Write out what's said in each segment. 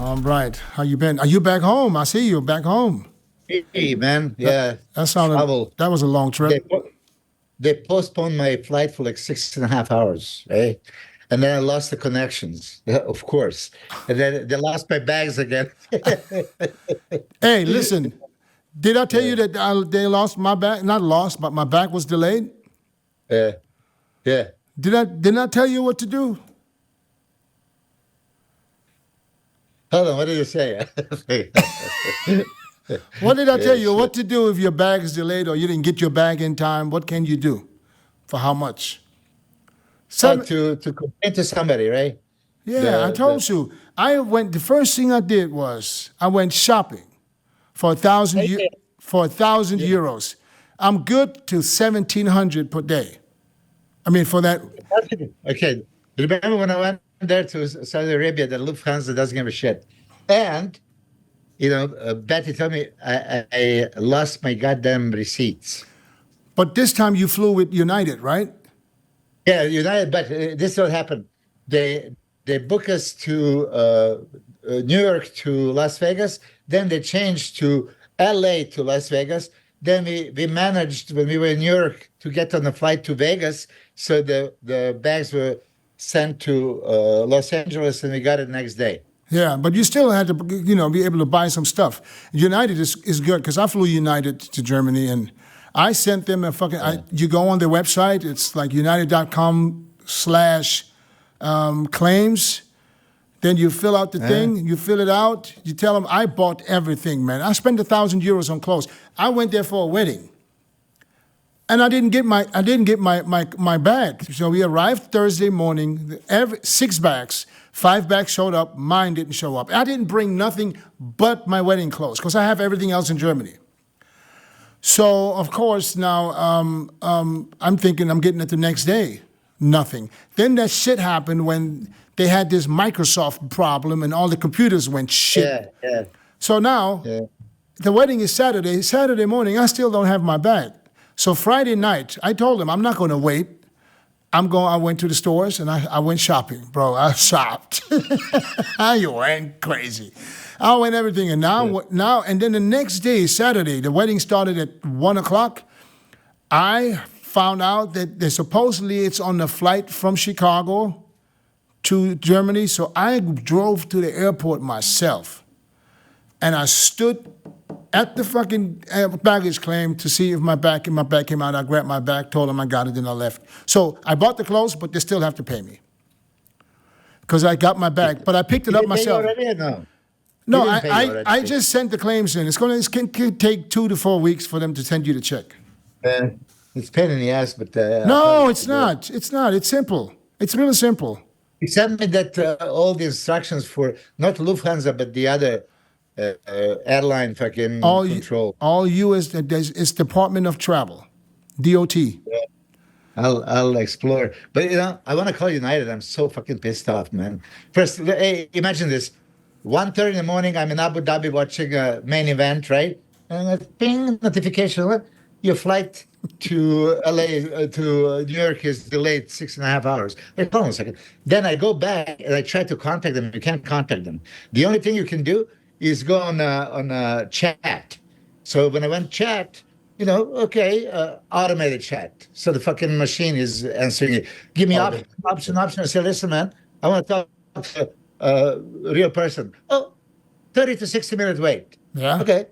All right. How you been? Are you back home? I see you back home. Hey, man. Yeah. That sounded. Travel. That was a long They, trip. po- they postponed my flight for like 6.5 hours, right? And then I lost the connections, of course. And then they lost my bags again. Hey, listen. Did I tell Yeah. you that they lost my bag? Not lost, but my bag was delayed. Yeah. Yeah. Did I tell you what to do? Hold on. What did you say? What did I tell Yeah, you? shit. What to do if your bag is delayed or you didn't get your bag in time? What can you do? For how much? Oh, Seven. to complain to somebody, right? Yeah, I The told you. I went. The first thing I did was I went shopping for a thousand Okay. for 1,000 Yeah. euros. I'm good to 1,700 per day. I mean, for that. Okay. Remember when I went there to Saudi Arabia, the Lufthansa doesn't give a shit. And Betty told me I lost my goddamn receipts. But this time you flew with United, right? Yeah, United, but this is what happened. They book us to New York to Las Vegas, then they changed to LA to Las Vegas. Then we managed when we were in New York to get on the flight to Vegas. So the bags were sent to Los Angeles and we got it next day. Yeah, but you still had to, be able to buy some stuff. United is good because I flew United to Germany and I sent them a fucking. You go on their website. It's like united.com/claims. Then you fill out the thing. You fill it out. You tell them I bought everything, man. I spent 1,000 euros on clothes. I went there for a wedding, and I didn't get my bag. So we arrived Thursday morning. 6 bags. 5 bags showed up. Mine didn't show up. I didn't bring nothing but my wedding clothes because I have everything else in Germany. So, of course, now I'm thinking I'm getting it the next day. Nothing. Then that shit happened when they had this Microsoft problem and all the computers went shit. Yeah, yeah, So now yeah. the wedding is Saturday. Saturday morning, I still don't have my bag. So Friday night, I told them I'm not going to wait. I went to the stores and I went shopping, bro. I shopped. You went crazy. I went everything, and now, and then the next day, Saturday, the wedding started at 1:00. I found out that supposedly it's on the flight from Chicago to Germany, so I drove to the airport myself, and I stood at the fucking baggage claim to see if my bag came out. I grabbed my bag, told them I got it, and I left. So I bought the clothes, but they still have to pay me because I got my bag, but I picked it Did up they pay you myself. already or no? No, He didn't pay you I already. just sent the claims in. It could take 2 to 4 weeks for them to send you the check. It's a pain in the ass, but I No, probably it's should do it. not. It's not. It's simple. It's really simple. He sent me that all the instructions for not Lufthansa, but the other airline fucking All control. all U.S. It's Department of Travel, DOT. I'll explore. But I want to call United. I'm so fucking pissed off, man. First, hey, imagine this. 1:30 in the morning, I'm in Abu Dhabi watching a main event, right? And a ping notification. What? Your flight to LA to New York is delayed 6.5 hours. Wait, hold on a second. Then I go back and I try to contact them. You can't contact them. The only thing you can do is go on a chat. So when I went chat, okay, automated chat. So the fucking machine is answering it. Give me option. I say, listen, man, I want to talk to a real person. Oh, 30 to 60 minutes wait. Yeah. Okay.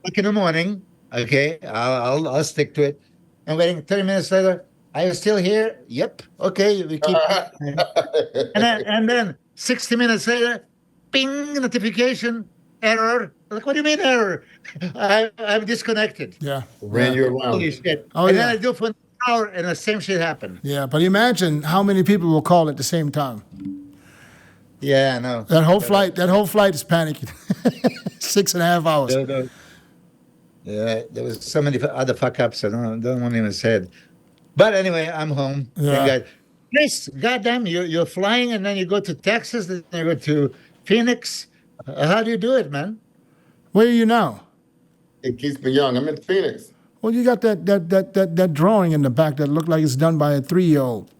Like in the morning, okay, I'll stick to it. And waiting 30 minutes later, are you still here? Yep. Okay, we keep. and then 60 minutes later, ping, notification, error. Like, what do you mean error? I'm disconnected. Yeah. Ran you around. Holy shit. Oh, and yeah. then I do it for an hour and the same shit happened. Yeah, but imagine how many people will call at the same time. Yeah, I know. That whole flight is panicking. 6.5 hours. Yeah, there was so many other fuck ups. I don't want to even say it. But anyway, I'm home. Yeah. Chris, goddamn, you're flying and then you go to Texas, then you go to Phoenix. How do you do it, man? Where are you now? It keeps me young. I'm in Phoenix. Well, you got that drawing in the back that looked like it's done by a 3-year-old.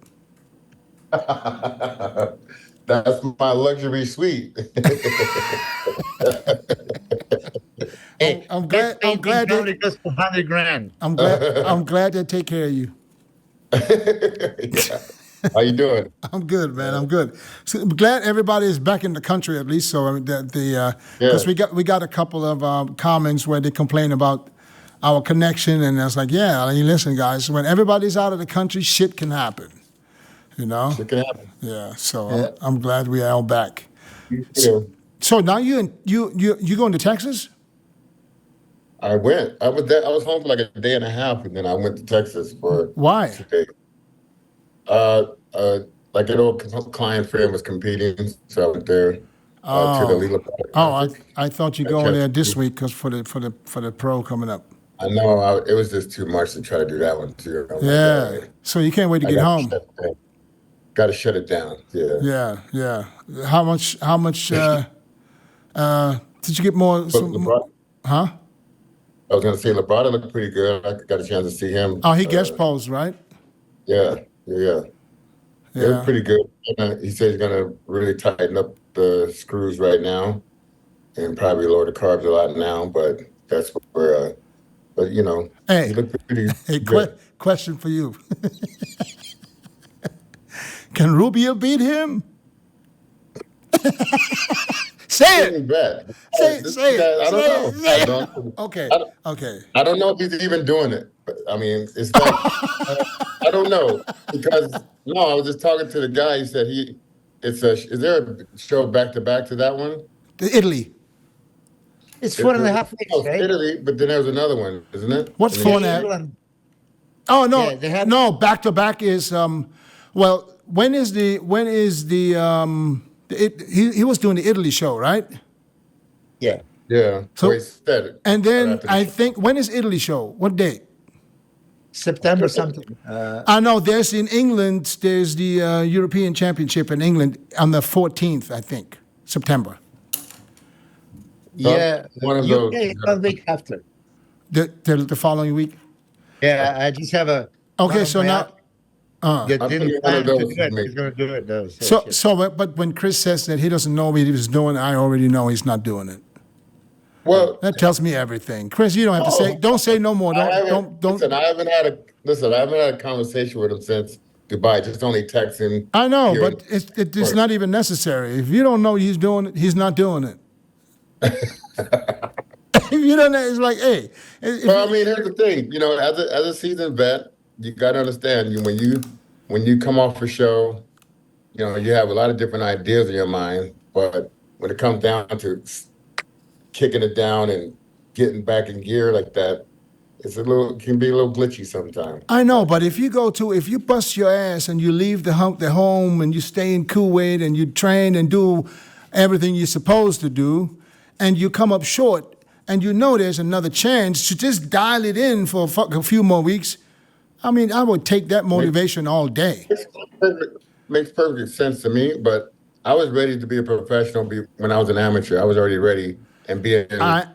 That's my luxury suite. Hey, I'm that glad. I'm painting glad. probably That, cost 100 grand. I'm glad. I'm glad they take care of you. Yeah. How you doing? I'm good, man. I'm good. So I'm glad everybody is back in the country at least. So I mean, because Yeah. we got a couple of comments where they complain about our connection, and I was like, yeah, I mean, listen, guys, when everybody's out of the country, shit can happen. You know? It can happen. Yeah. So Yeah. I'm glad we are all back. You too. So now you going to Texas? I went. I was there. I was home for like a day and a half, and then I went to Texas for Why? 2 days. Uh, uh, like an old client friend was competing, so I went there to the Oh. Lila. Oh, I thought you I going kept- there this week because for the pro coming up. I know it was just too much to try to do that one too. I'm like, Yeah. So you can't wait to I get gotta home. shut it down. Gotta shut it down. Yeah. Yeah. How much? Did you get more? But Some, LeBron, huh? I was gonna say LeBron looked pretty good. I got a chance to see him. Oh, he guest posed, right? Yeah. It was Yeah. pretty good. He said he's gonna really tighten up the screws right now, and probably lower the carbs a lot now. But that's where. But you know, Hey. he looked pretty Hey, good. question for you. Can RUBIEL beat him? Say it. Pretty bad. Say This it. guy, I don't Say know. it. Say I it. don't. Okay. I don't- Okay. I don't know if he's even doing it. But, I mean, it's like I don't know because no, I was just talking to the guy. He said is there a show back to back to that one? The Italy. It's 4.5 weeks, Oh, right? Italy, but then there's another one, isn't it? What's I mean, 4.5? England. Oh no, Yeah, they have- no. Back to back is well. When is the he was doing the Italy show, right? Yeah. Yeah. So- So he said it. And right then after the I show. think when is Italy show? What date? September something. I know there's in England. There's the European Championship in England on the 14th, I think, September. Yeah. one of UK, those, it's 1 week after. The following week. Yeah, I just have a. Okay, one of so my now. that I'm didn't thinking one plan of to those do it. for me. He's going to do it though. But when Chris says that he doesn't know what he was doing, I already know he's not doing it. Well, That tells me everything. Chris, you don't have to say. Don't say no more. Don't. Listen, I haven't had a conversation with him since Dubai. Just only texting. I know, here but and- it's not even necessary. If you don't know he's doing it, he's not doing it. If you don't know, it's like, hey. Well, I mean, here's the thing. You know, as a seasoned vet, you got to understand when you come off a show, you know, you have a lot of different ideas in your mind, but when it comes down to kicking it down and getting back in gear like that, can be a little glitchy sometimes. I know, but if you bust your ass and you leave the home and you stay in Kuwait and you train and do everything you're supposed to do, and you come up short and you know there's another chance to just dial it in for a few more weeks, I mean, I would take that motivation all day. Makes perfect sense to me, but I was ready to be a professional when I was an amateur. I was already ready and being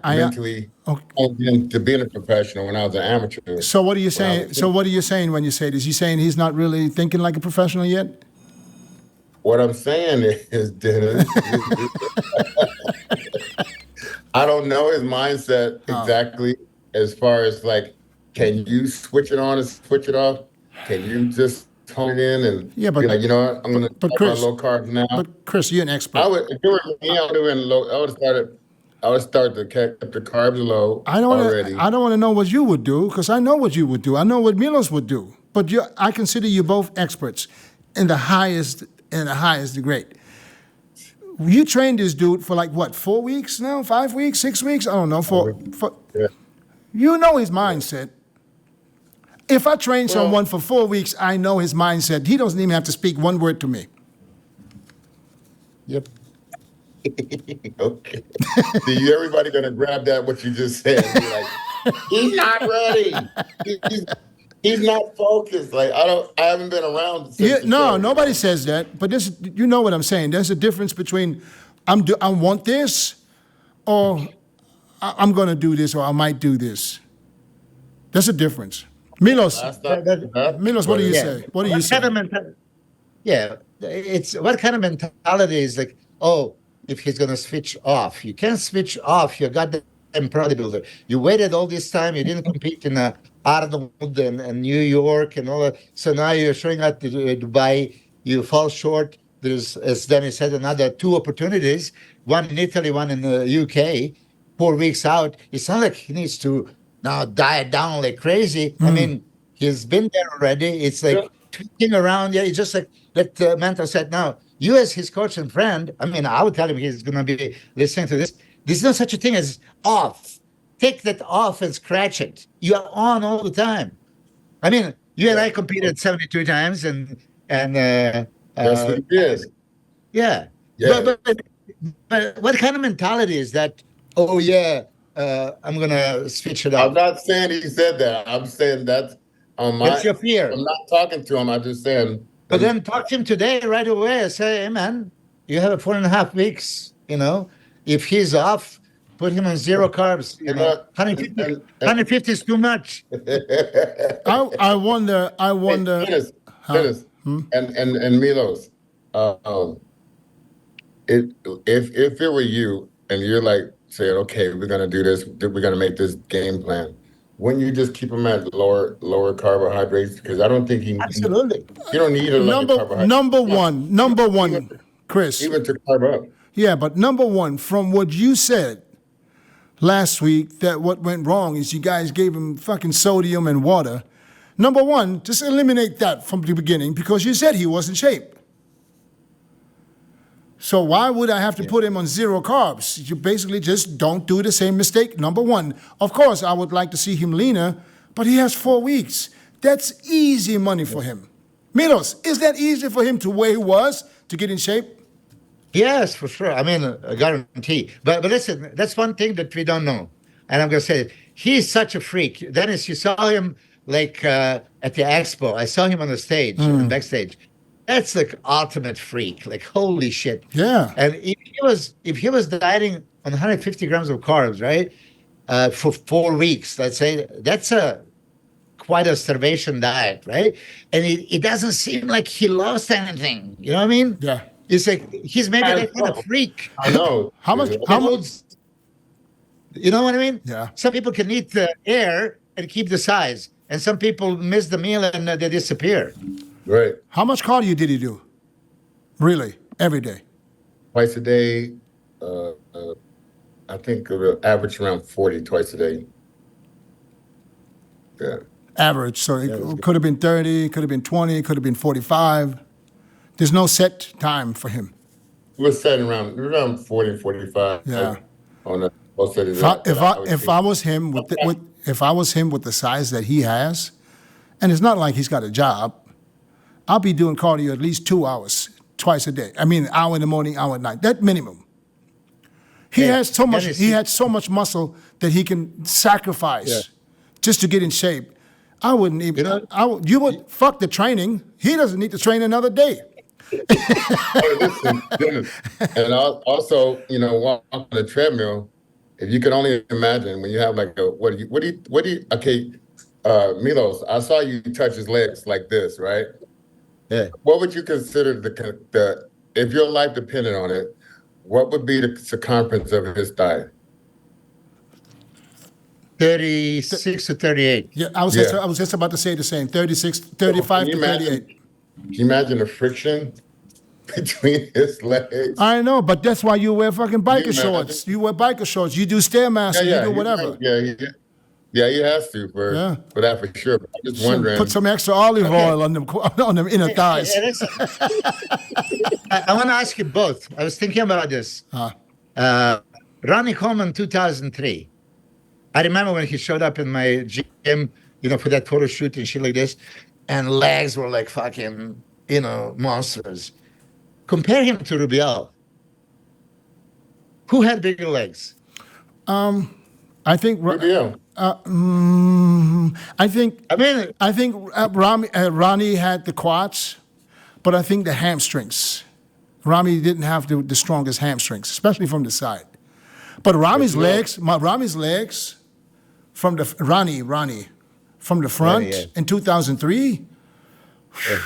mentally to being a professional when I was an amateur. So what are you saying? So what are you saying when you say this? You saying he's not really thinking like a professional yet? What I'm saying is, Dennis, I don't know his mindset exactly as far as like, can you switch it on and switch it off? Can you just tone it in and Yeah, but- be like, you know what, I'm going to but start Chris- my low carbs now. But Chris, you're an expert. If it were me, I would start to keep the carbs low I already. don't want to know what you would do because I know what you would do. I know what Milos would do. But I consider you both experts in the highest degree. You trained this dude for like what, 4 weeks now, 5 weeks, 6 weeks? I don't know. Yeah. You know his mindset. If I train someone for 4 weeks, I know his mindset. He doesn't even have to speak one word to me. Yep. Okay. See, everybody gonna grab that what you just said. Be like, he's not ready. He's not focused. Like I haven't been around. Since the No, show. nobody says that. But you know what I'm saying. There's a difference between I want this, or I'm going to do this, or I might do this. There's a difference. Milos, That's not- Milos, what do you Yeah. say? What do you Let's say? have a mentality. Yeah, it's what kind of mentality is like, oh, if he's gonna switch off, you can't switch off. You got the bodybuilder. You waited all this time. You didn't compete in Arnold and New York and all that. So now you're showing up to Dubai. You fall short. There's, as Danny said, another 2 opportunities. One in Italy, one in the UK. 4 weeks out. It's not like he needs to now diet down like crazy. I mean, he's been there already. It's like tweaking around. Yeah, it's just like that Mentor said. Now, you as his coach and friend, I mean, I would tell him he's going to be listening to this. There's no such a thing as off. Take that off and scratch it. You are on all the time. I mean, you and I competed 72 times, and Yes, he is. yeah. Yeah. But what kind of mentality is that? Oh yeah, I'm gonna switch it I'm up. not saying he said that. I'm saying that's on my. What's your fear? I'm not talking to him. I'm just saying. But then talk to him today right away. Say, hey man, you have 4.5 weeks. You know, if he's off, put him on 0 carbs. You know, 150 is too much. I wonder. Dennis, and Milos, if it were you and you're like saying, okay, we're gonna do this, we're gonna make this game plan, wouldn't you just keep him at lower carbohydrates? Because I don't think Absolutely. you don't need a lot of carbohydrates. Number one, Chris. Even to carb up. Yeah, but number one, from what you said last week, that what went wrong is you guys gave him fucking sodium and water. Number one, just eliminate that from the beginning because you said he was in shape. So why would I have to put him on 0 carbs? You basically just don't do the same mistake. Number one, of course, I would like to see him leaner, but he has 4 weeks. That's easy money for him. Milos, is that easy for him to where he was to get in shape? Yes, for sure. I mean, a guarantee. But listen, that's one thing that we don't know. And I'm going to say it. He's such a freak. Dennis, you saw him like at the expo. I saw him on the stage, backstage. That's like ultimate freak. Like, holy shit. Yeah. And if he was dieting on 150 grams of carbs, right, for 4 weeks, let's say, that's quite a starvation diet, right? And it doesn't seem like he lost anything. You know what I mean? Yeah. It's like he's maybe that kind of freak. I know. How much? You know what I mean? Yeah. Some people can eat the air and keep the size, and some people miss the meal and they disappear. Right. How much cardio did he do? Really? Every day? Twice a day. I think it'll average around 40 twice a day. Yeah. Average. So it could have been 30, could have been 20, could have been 45. There's no set time for him. We're setting around 40, 45. Yeah. On the most of the If I was him with the size that he has, and it's not like he's got a job, I'll be doing cardio at least 2 hours twice a day. I mean, an hour in the morning, hour at night. That minimum. He has so much. He had so much muscle that he can sacrifice just to get in shape. I wouldn't even. You would fuck the training. He doesn't need to train another day. And also, walk on the treadmill. If you can only imagine when you have like Milos, I saw you touch his legs like this, right? Yeah. What would you consider the if your life depended on it, what would be the circumference of his thigh? 36 to 38. Yeah, I was just about to say the same. 35 to 38. Can you imagine the friction between his legs? I know, but that's why you wear fucking biker shorts. You wear biker shorts. You do Stairmaster. You do whatever. Yeah, he has to for that for sure. But I'm just wondering. Put some extra olive oil on them inner thighs. I want to ask you both. I was thinking about this. Ronnie Coleman, 2003. I remember when he showed up in my gym, for that photo shoot and shit like this, and legs were like fucking, monsters. Compare him to RUBIEL. Who had bigger legs? I think RUBIEL. I think Ronnie had the quads, but I think the hamstrings. Ronnie didn't have the strongest hamstrings, especially from the side. But Rami's legs from the Ronnie from the front in 2003,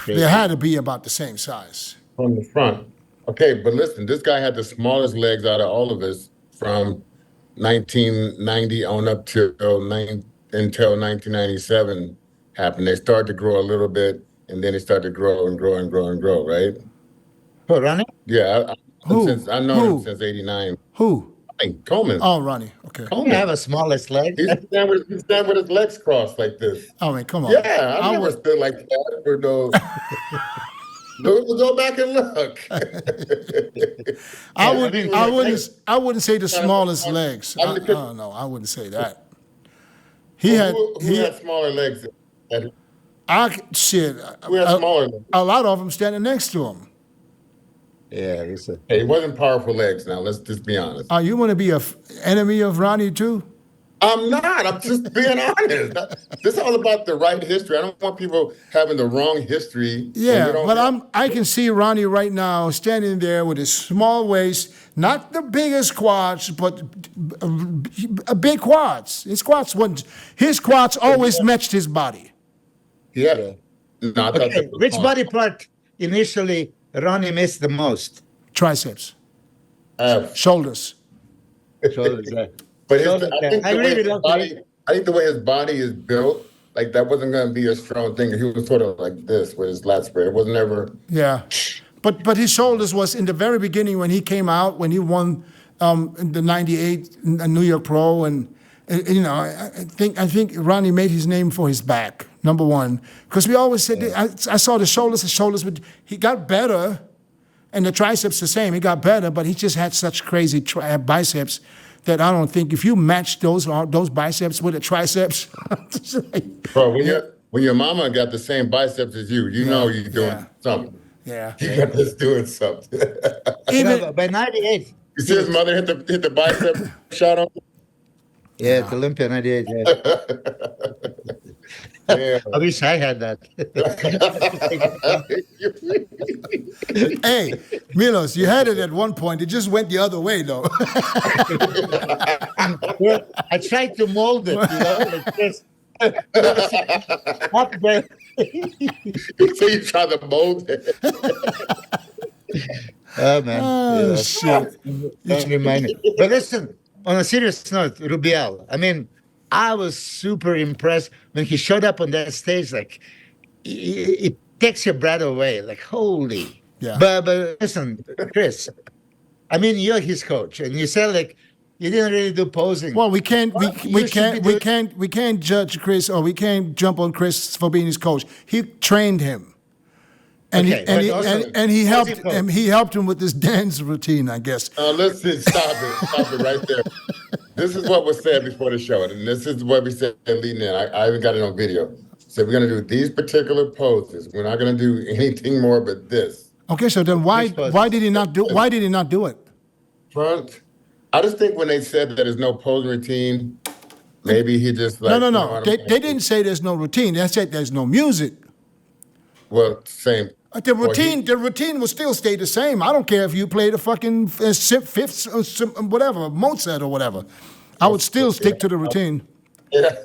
they had to be about the same size. from the front. Okay, but listen, this guy had the smallest legs out of all of us from 1990 on up until 1997 happened. They started to grow a little bit, and then they started to grow and grow and grow and grow, right? Oh, Ronnie? Yeah, Who? I know him since '89. Who? Hey, Coleman. Oh, Ronnie. Okay. You Coleman. have a smallest leg. He's stand with his legs crossed like this. I mean, come on. Yeah, I never stood like that for no. Go back and look. I wouldn't say the smallest legs. I'm the kid- No, I wouldn't say that. He had Who had smaller legs? shit. Who had smaller legs? A lot of them standing next to him. Yeah, he's a, Hey, it wasn't powerful legs. Now let's just be honest. You want to be a enemy of Ronnie too? I'm not. I'm just being honest. This is all about the right history. I don't want people having the wrong history. Yeah, but I can see Ronnie right now standing there with his small waist, not the biggest quads, but a big quads. His quads always matched his body. Yeah. No, I thought okay, that was which wrong. body part initially Ronnie missed the most? Triceps, Uh, shoulders. Shoulders, But Shoulders, I think I the way really his love body, it. I think the way his body is built, like that wasn't going to be a strong thing. He was sort of like this with his lat spread. It was never. Yeah, but his shoulders was in the very beginning when he came out, when he won in the '98 New York Pro, and you know, I think Ronnie made his name for his back, number one, because we always said I saw the shoulders, but he got better, and the triceps the same. He got better, but he just had such crazy biceps that I don't think if you match those biceps with the triceps, Bro, when your mama got the same biceps as you, you know you're doing something. yeah. You got this doing something. Even by 98. You see his mother hit the bicep shot on. Yeah, it's Olympia 98. Yeah. Yeah. I wish I had that. Hey, Milos, you had it at one point. It just went the other way, though. Well, I tried to mold it, you know, like this. Up there. So you try to mold it. Oh, man. Oh, Yeah. shit. Don't remind me. But listen, on a serious note, RUBIEL, I mean, I was super impressed when he showed up on that stage. Like, it takes your breath away. Like, holy. Yeah. But listen, Chris, I mean, you're his coach, and you said like you didn't really do posing. Well, we can't judge Chris, or we can't jump on Chris for being his coach. He trained him, and Okay, but also, he helped posing coach. him. He helped him with this dance routine, I guess. Listen, stop it right there. This is what was said before the show, and this is what we said leading in. I even got it on video. So we're gonna do these particular poses. We're not gonna do anything more but this. Okay, so then why did he not do it? Front. I just think when they said that there's no posing routine, maybe he just like No. They didn't say there's no routine. They said there's no music. Well, same. The routine will still stay the same. I don't care if you play the fucking fifths or whatever, Mozart or whatever. I would still stick to the routine. Yeah,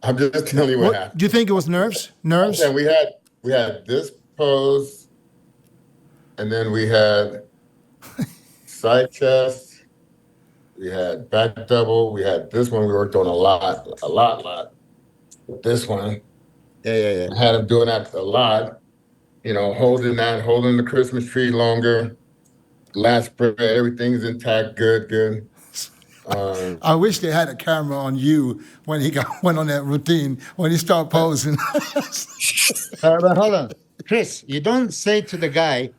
I'm just telling you what happened. Do you think it was nerves? Nerves? And we had this pose, and then we had side chest, we had back double, we had this one we worked on a lot. This one, Yeah. I had him doing that a lot. You know, holding the Christmas tree longer, last spread, everything's intact, good. I wish they had a camera on you when he went on that routine, when he started posing. But hold on. Chris, you don't say to the guy,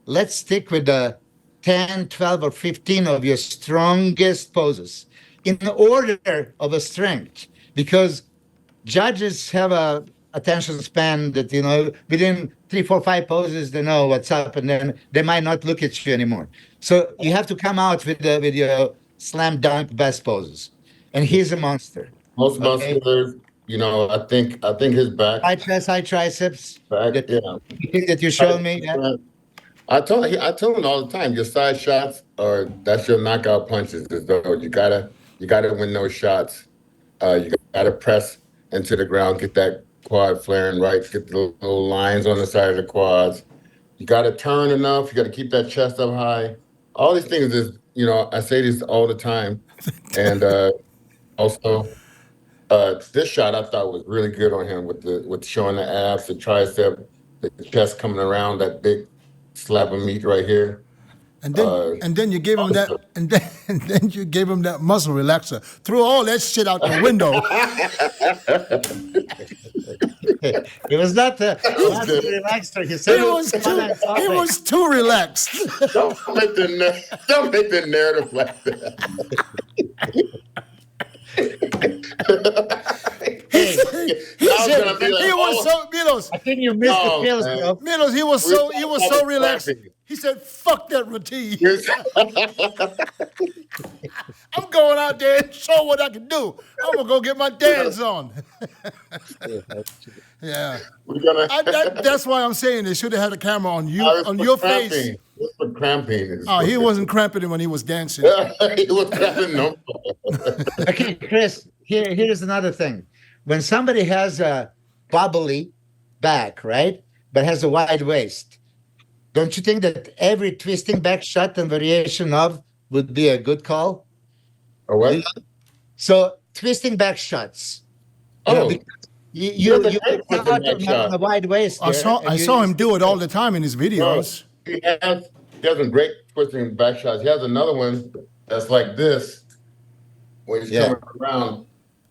let's stick with the 10, 12, or 15 of your strongest poses in order of a strength, because judges have a attention span that, you know, within 3, 4, 5 poses, they know what's up, and then they might not look at you anymore. So you have to come out with your slam dunk best poses. And he's a monster. Most musculars, you know, I think his back. High chest, high triceps. Back, that, yeah. that you showed me. Yeah. I told him all the time, your side shots that's your knockout punches. Though you gotta win those shots. You gotta press into the ground, get that quad flaring right, get the little lines on the side of the quads. You got to turn enough. You got to keep that chest up high. All these things is, I say this all the time. And also, this shot I thought was really good on him with showing the abs, the tricep, the chest coming around that big slab of meat right here. And then you gave him that, and then you gave him that muscle relaxer. Threw all that shit out the window. It was not the relaxed. He said He was too relaxed. Don't make the narrative like that. Milos. I think you missed the pills, bro. Milos, he was so relaxed. He said, "Fuck that routine. I'm going out there and show what I can do. I'm gonna go get my dance on." Yeah, that's why I'm saying they should have had a camera on you, on your face. This was cramping. Oh, he wasn't cramping when he was dancing. He was cramping. No. Okay, Chris. Here's another thing. When somebody has a bubbly back, right, but has a wide waist, don't you think that every twisting back shot and variation of would be a good call? Or what? So twisting back shots. You on a wide waist. I saw him do it all the time in his videos. He has some great twisting back shots. He has another one that's like this, when he's coming around,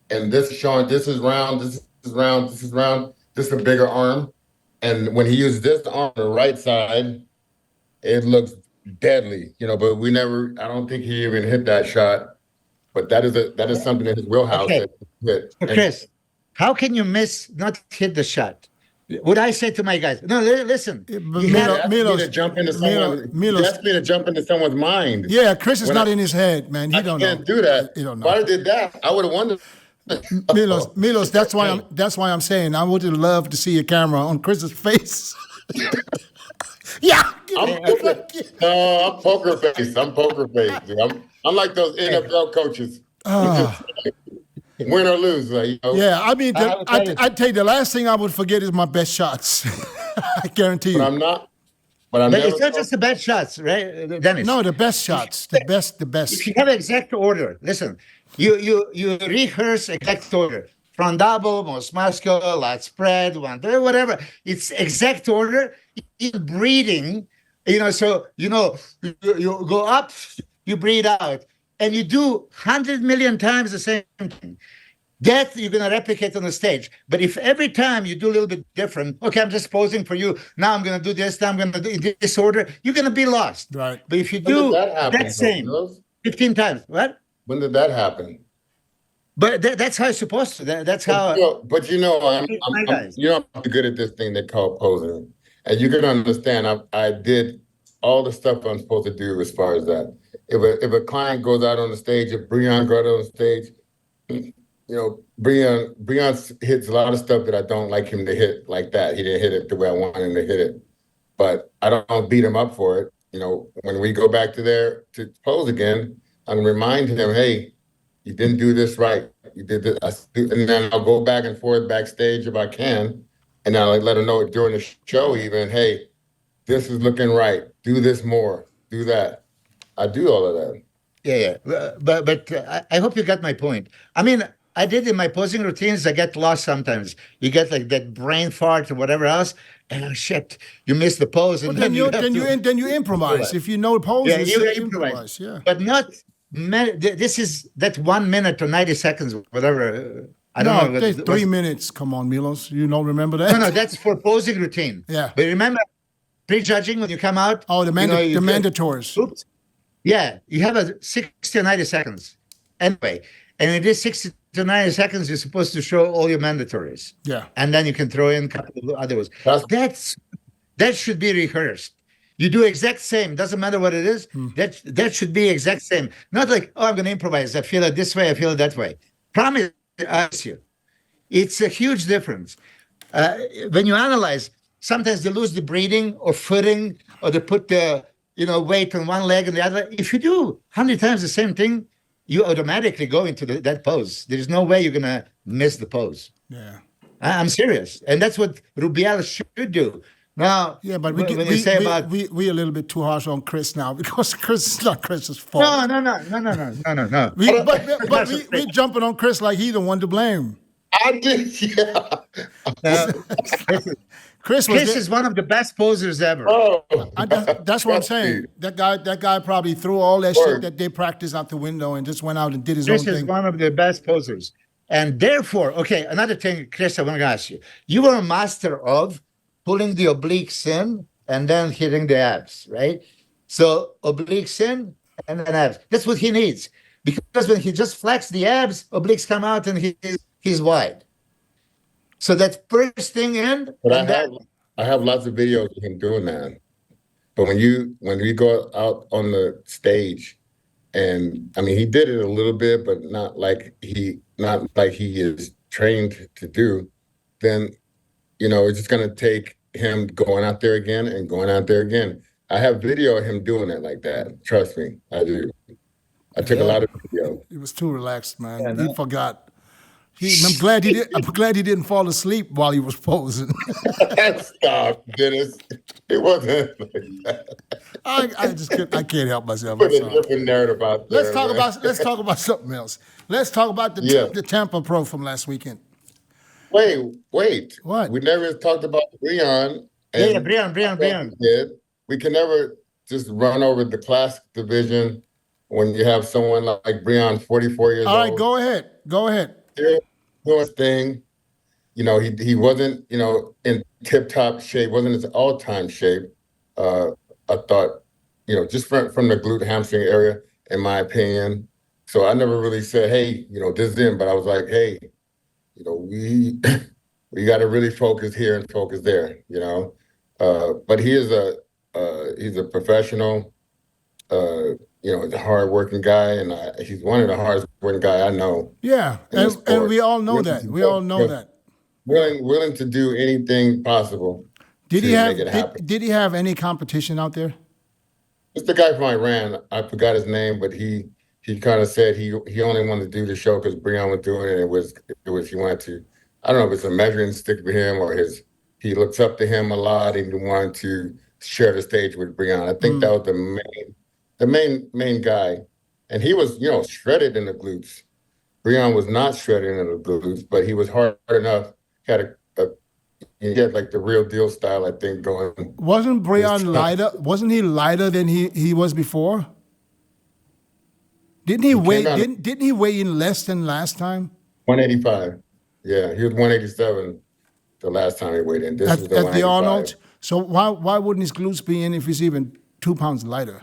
and this is showing this is round, this is round, this is round, this is a bigger arm. And when he uses this on the right side, it looks deadly, but I don't think he even hit that shot. But that is something in his wheelhouse. Okay. Chris, how can you not hit the shot? What I say to my guys, no, listen. Milos, jump into someone's mind. Yeah, Chris is not in his head, man. He don't know. Can't do that. He don't know. If I did that, I would have wondered. Milos, that's why I'm saying I would love to see a camera on Chris's face. Yeah. I'm poker face. I'm poker face. I'm like those NFL coaches. Win or lose, Yeah, I mean, I'd tell you the last thing I would forget is my best shots. I guarantee you. But I'm not. But it's not just the best shots, right, Dennis? No, the best shots, the best. If you have exact order, listen, you rehearse exact order. Front double, most muscular, lat spread, whatever. It's exact order in breathing. So you go up, you breathe out, and you do 100 million times the same thing. That you're going to replicate on the stage. But if every time you do a little bit different, okay, I'm just posing for you. Now I'm going to do this. Now I'm going to do in this order. You're going to be lost. Right. But if you do that same 15 times, what? When did that happen? But that's how it's supposed to. That's how. But I'm good at this thing they call posing. And you can understand, I did all the stuff I'm supposed to do as far as that. If a client goes out on the stage, if BREON goes out on the stage, BREON hits a lot of stuff that I don't like him to hit like that. He didn't hit it the way I want him to hit it. But I don't beat him up for it. When we go back to there to pose again, I'm going to remind him, hey, you didn't do this right. You did this. And then I'll go back and forth backstage if I can. And I'll let him know during the show even, hey, this is looking right. Do this more. Do that. I do all of that. Yeah. But I hope you got my point. I mean, I did in my posing routines, I get lost sometimes. You get like that brain fart or whatever else, and oh shit, you miss the pose. And then you improvise. If you know the pose, you improvise. Yeah. But not, this is that 1 minute or 90 seconds, whatever. I don't know. 3 minutes. Come on, Milos. You don't remember that? No, that's for posing routine. Yeah. But remember, prejudging when you come out. Oh, the mandatories. Oops. Yeah, you have a 60 or 90 seconds. Anyway, and in this 60 to 90 seconds, you're supposed to show all your mandatories. Yeah. And then you can throw in a couple of other ones. That should be rehearsed. You do exact same. Doesn't matter what it is. That should be exact same. Not like, oh, I'm going to improvise. I feel it this way. I feel it that way. Promise you. It's a huge difference. When you analyze, sometimes they lose the breathing or footing, or they put the weight on one leg and the other. If you do 100 times the same thing, you automatically go into that pose. There's no way you're going to miss the pose. Yeah. I'm serious. And that's what RUBIEL should do. Now, Yeah, but when you say about we a little bit too harsh on Chris now because Chris is not Chris's no, fault. no. We jumping on Chris like he's the one to blame. I did, yeah. Now, Chris was Chris there. is one of the best posers ever. Oh, That's what I'm saying. That guy probably threw all that shit Word. that they practiced out the window and just went out and did his Chris own is thing. one of the best posers. And therefore, okay, another thing, Chris, I want to ask you. You were a master of pulling the obliques in and then hitting the abs, right? So obliques in and then abs. That's what he needs. Because when he just flexes the abs, obliques come out and he's wide. So that first thing in, but and then I have lots of videos of him doing that. But when we go out on the stage, and I mean he did it a little bit, but not like he is trained to do, then it's just gonna take him going out there again and going out there again. I have video of him doing it like that. Trust me, I do. I took a lot of video. He was too relaxed, man. Yeah, He no. forgot. I'm glad he didn't fall asleep while he was posing. Stop, Dennis. It wasn't like that. I can't help myself. Put I'm a sorry. different narrative out there. Let's talk man. about something else. Let's talk about the Tampa Pro from last weekend. Wait. What? We never talked about BREON. yeah, Breon. We can never just run over the classic division when you have someone like BREON, 44 years All old. right, go ahead. Go ahead. Still doing his thing. He wasn't, in tip-top shape, wasn't his all-time shape. I thought, just from the glute hamstring area, in my opinion. So I never really said, hey, this is him, but I was like, hey, we we got to really focus here and focus there, But he is he's a professional, he's a hard-working guy, and he's one of the hardest working guy I know. Yeah, and we all know that. We all know that. Willing to do anything possible Did to he have make it happen. did he have any competition out there? It's the guy from Iran. I forgot his name, but he kind of said he only wanted to do the show because BREON was doing it. And it was he wanted to. I don't know if it's a measuring stick for him or he looks up to him a lot and he wanted to share the stage with BREON. I think that was the main guy, and he was shredded in the glutes. BREON was not shredded in the glutes, but he was hard enough. He had like the real deal style, I think, going. Wasn't BREON lighter? Wasn't he lighter than he was before? Didn't he weigh? Didn't he weigh in less than last time? 185. Yeah, he was 187 the last time he weighed in. This is At the Arnold. So why wouldn't his glutes be in if he's even 2 pounds lighter?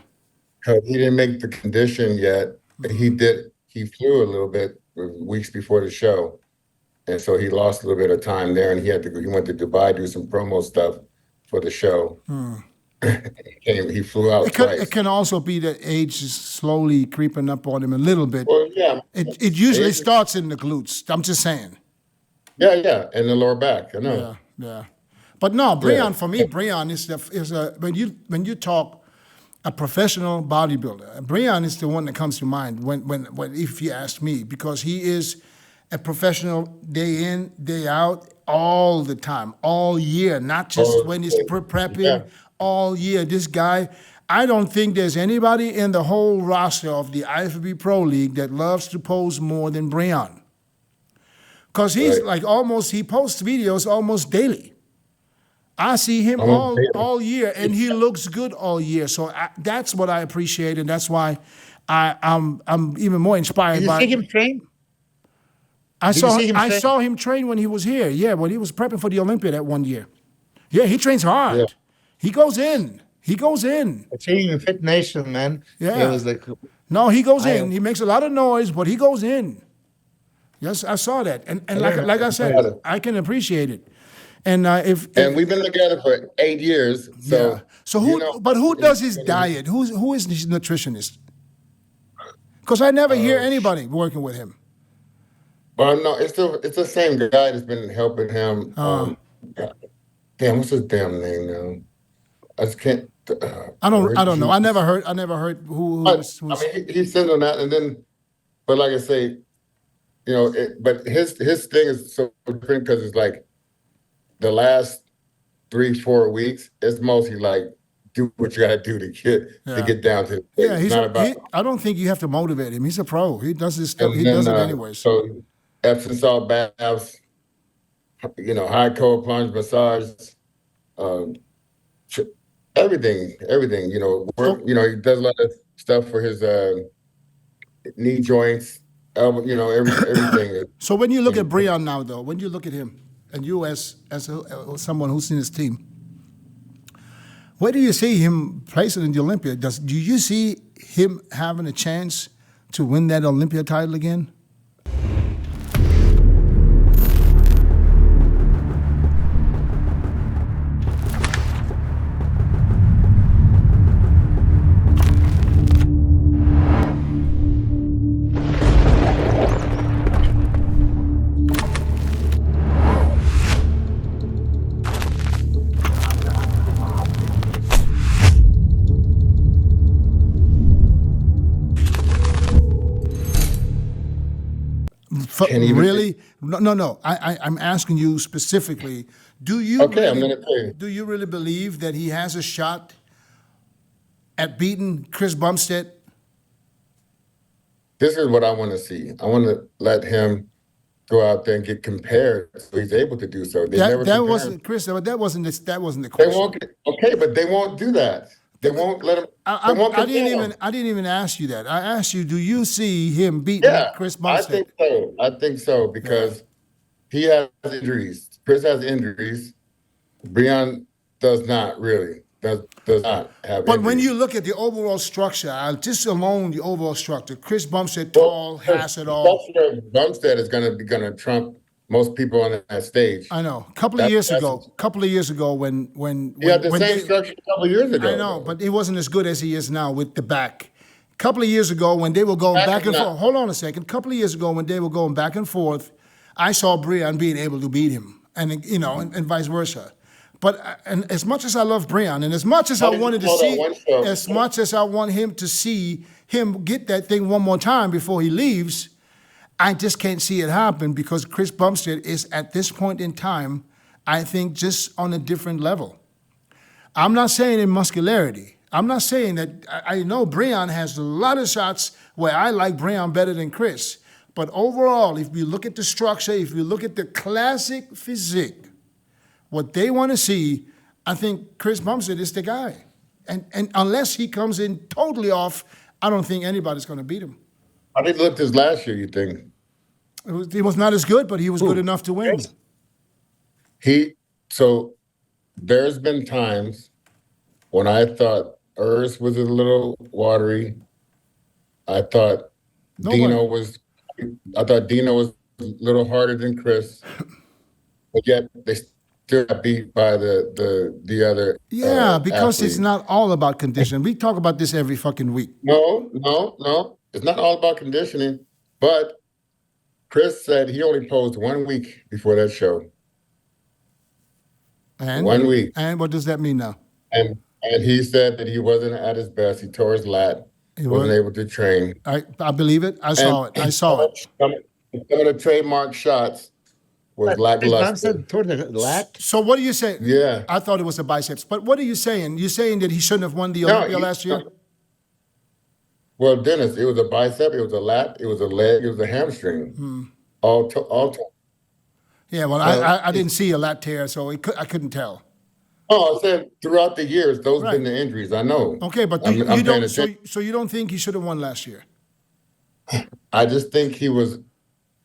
Because he didn't make the condition yet. He did. He flew a little bit weeks before the show, and so he lost a little bit of time there. And he went to Dubai, do some promo stuff for the show. He flew out twice. It can also be that age is slowly creeping up on him a little bit. Well, yeah. It usually starts in the glutes. I'm just saying. Yeah, and the lower back. I know. Yeah. But no, BREON for me, BREON is when you talk a professional bodybuilder, BREON is the one that comes to mind when if you ask me, because he is a professional day in, day out, all the time, all year, not just when he's prepping, all year. This guy, I don't think there's anybody in the whole roster of the IFBB Pro League that loves to pose more than BREON. Because he's he posts videos almost daily. I see him all year, and he looks good all year. So that's what I appreciate, and that's why I'm even more inspired by. Did you see him train? I saw him train when he was here. Yeah, when he was prepping for the Olympia that one year. Yeah, he trains hard. Yeah. He goes in. I seen him in Fit Nation, man. Yeah. It was like. No, he goes in. He makes a lot of noise, but he goes in. Yes, I saw that, and like I said, I can appreciate it. And and we've been together for 8 years. So yeah. So who does his diet? Who is his nutritionist? Because I never hear anybody working with him. Well, no, it's the same guy that's been helping him. Damn, what's his damn name now? I just can't. I don't know. I never heard who was. I mean, he's sitting on that, and then, but like I say, but his thing is so different because it's like the last 3-4 weeks, it's mostly like do what you got to do to get down to. Yeah, It's not about. I don't think you have to motivate him. He's a pro. He does this stuff. And He then, does it anyways. so Epsom salt baths, high cold plunge massage, um, everything. Work. He does a lot of stuff for his knee joints, elbow. Everything. So when you look at BREON now, though, when you look at him, and you as someone who's in his team, where do you see him placing in the Olympia? Do you see him having a chance to win that Olympia title again? Can he Really? No. I'm asking you specifically. Do you Okay, I'm gonna tell you. do you really believe that he has a shot at beating Chris Bumstead? This is what I want to see. I want to let him go out there and get compared, so he's able to do so. They never That compare wasn't him. Chris. That wasn't the They question. won't. Okay, but they won't do that. They won't let him. They won't I compare him. didn't even ask you that. I asked you, do you see him beating Yeah, Chris I Bumstead? think so. I think so because he has injuries. Chris has injuries. BREON does not really. Does not have. But when injuries. you look at the overall structure, just alone the overall structure, Chris Bumstead tall, has it all. Bumstead is gonna trump most people on that stage. I know. A couple of years ago, when He had the when same they- structure a couple of years ago. I know, but he wasn't as good as he is now with the back. A couple of years ago, when they were going back and is not- forth, hold on a second. A couple of years ago, when they were going back and forth, I saw BREON being able to beat him, and and vice versa. But and as much as I love BREON, and as much as I wanted to see, as much as I want him to see him get that thing one more time before he leaves, I just can't see it happen because Chris Bumstead is at this point in time, I think, just on a different level. I'm not saying in muscularity. I'm not saying that I know BREON has a lot of shots where I like BREON better than Chris. But overall, if you look at the structure, if you look at the classic physique, what they want to see, I think Chris Bumstead is the guy. And unless he comes in totally off, I don't think anybody's going to beat him. How did he look this last year, you think? He was not as good, but he was good enough to win. So there's been times when I thought Urs was a little watery. I thought Dino was a little harder than Chris, but yet they still got beat by the other. Yeah, because athlete. it's not all about conditioning. We talk about this every fucking week. No. It's not all about conditioning, but Chris said he only posed 1 week before that show. And 1 week. And what does that mean now? And he said that he wasn't at his best. He tore his lat. He wasn't able to train. I believe it. I saw it. Some of the trademark shots was lackluster. Toward the lat? So what are you saying? Yeah. I thought it was the biceps. But what are you saying? You're saying that he shouldn't have won the Olympia last year? Well, Dennis, it was a bicep, it was a lat, it was a leg, it was a hamstring. All Yeah, well, I didn't see a lat tear, so I couldn't tell. Oh, I said throughout the years, those have been the injuries. I know. Okay, but I'm you paying don't. attention. So you don't think he should have won last year? I just think he was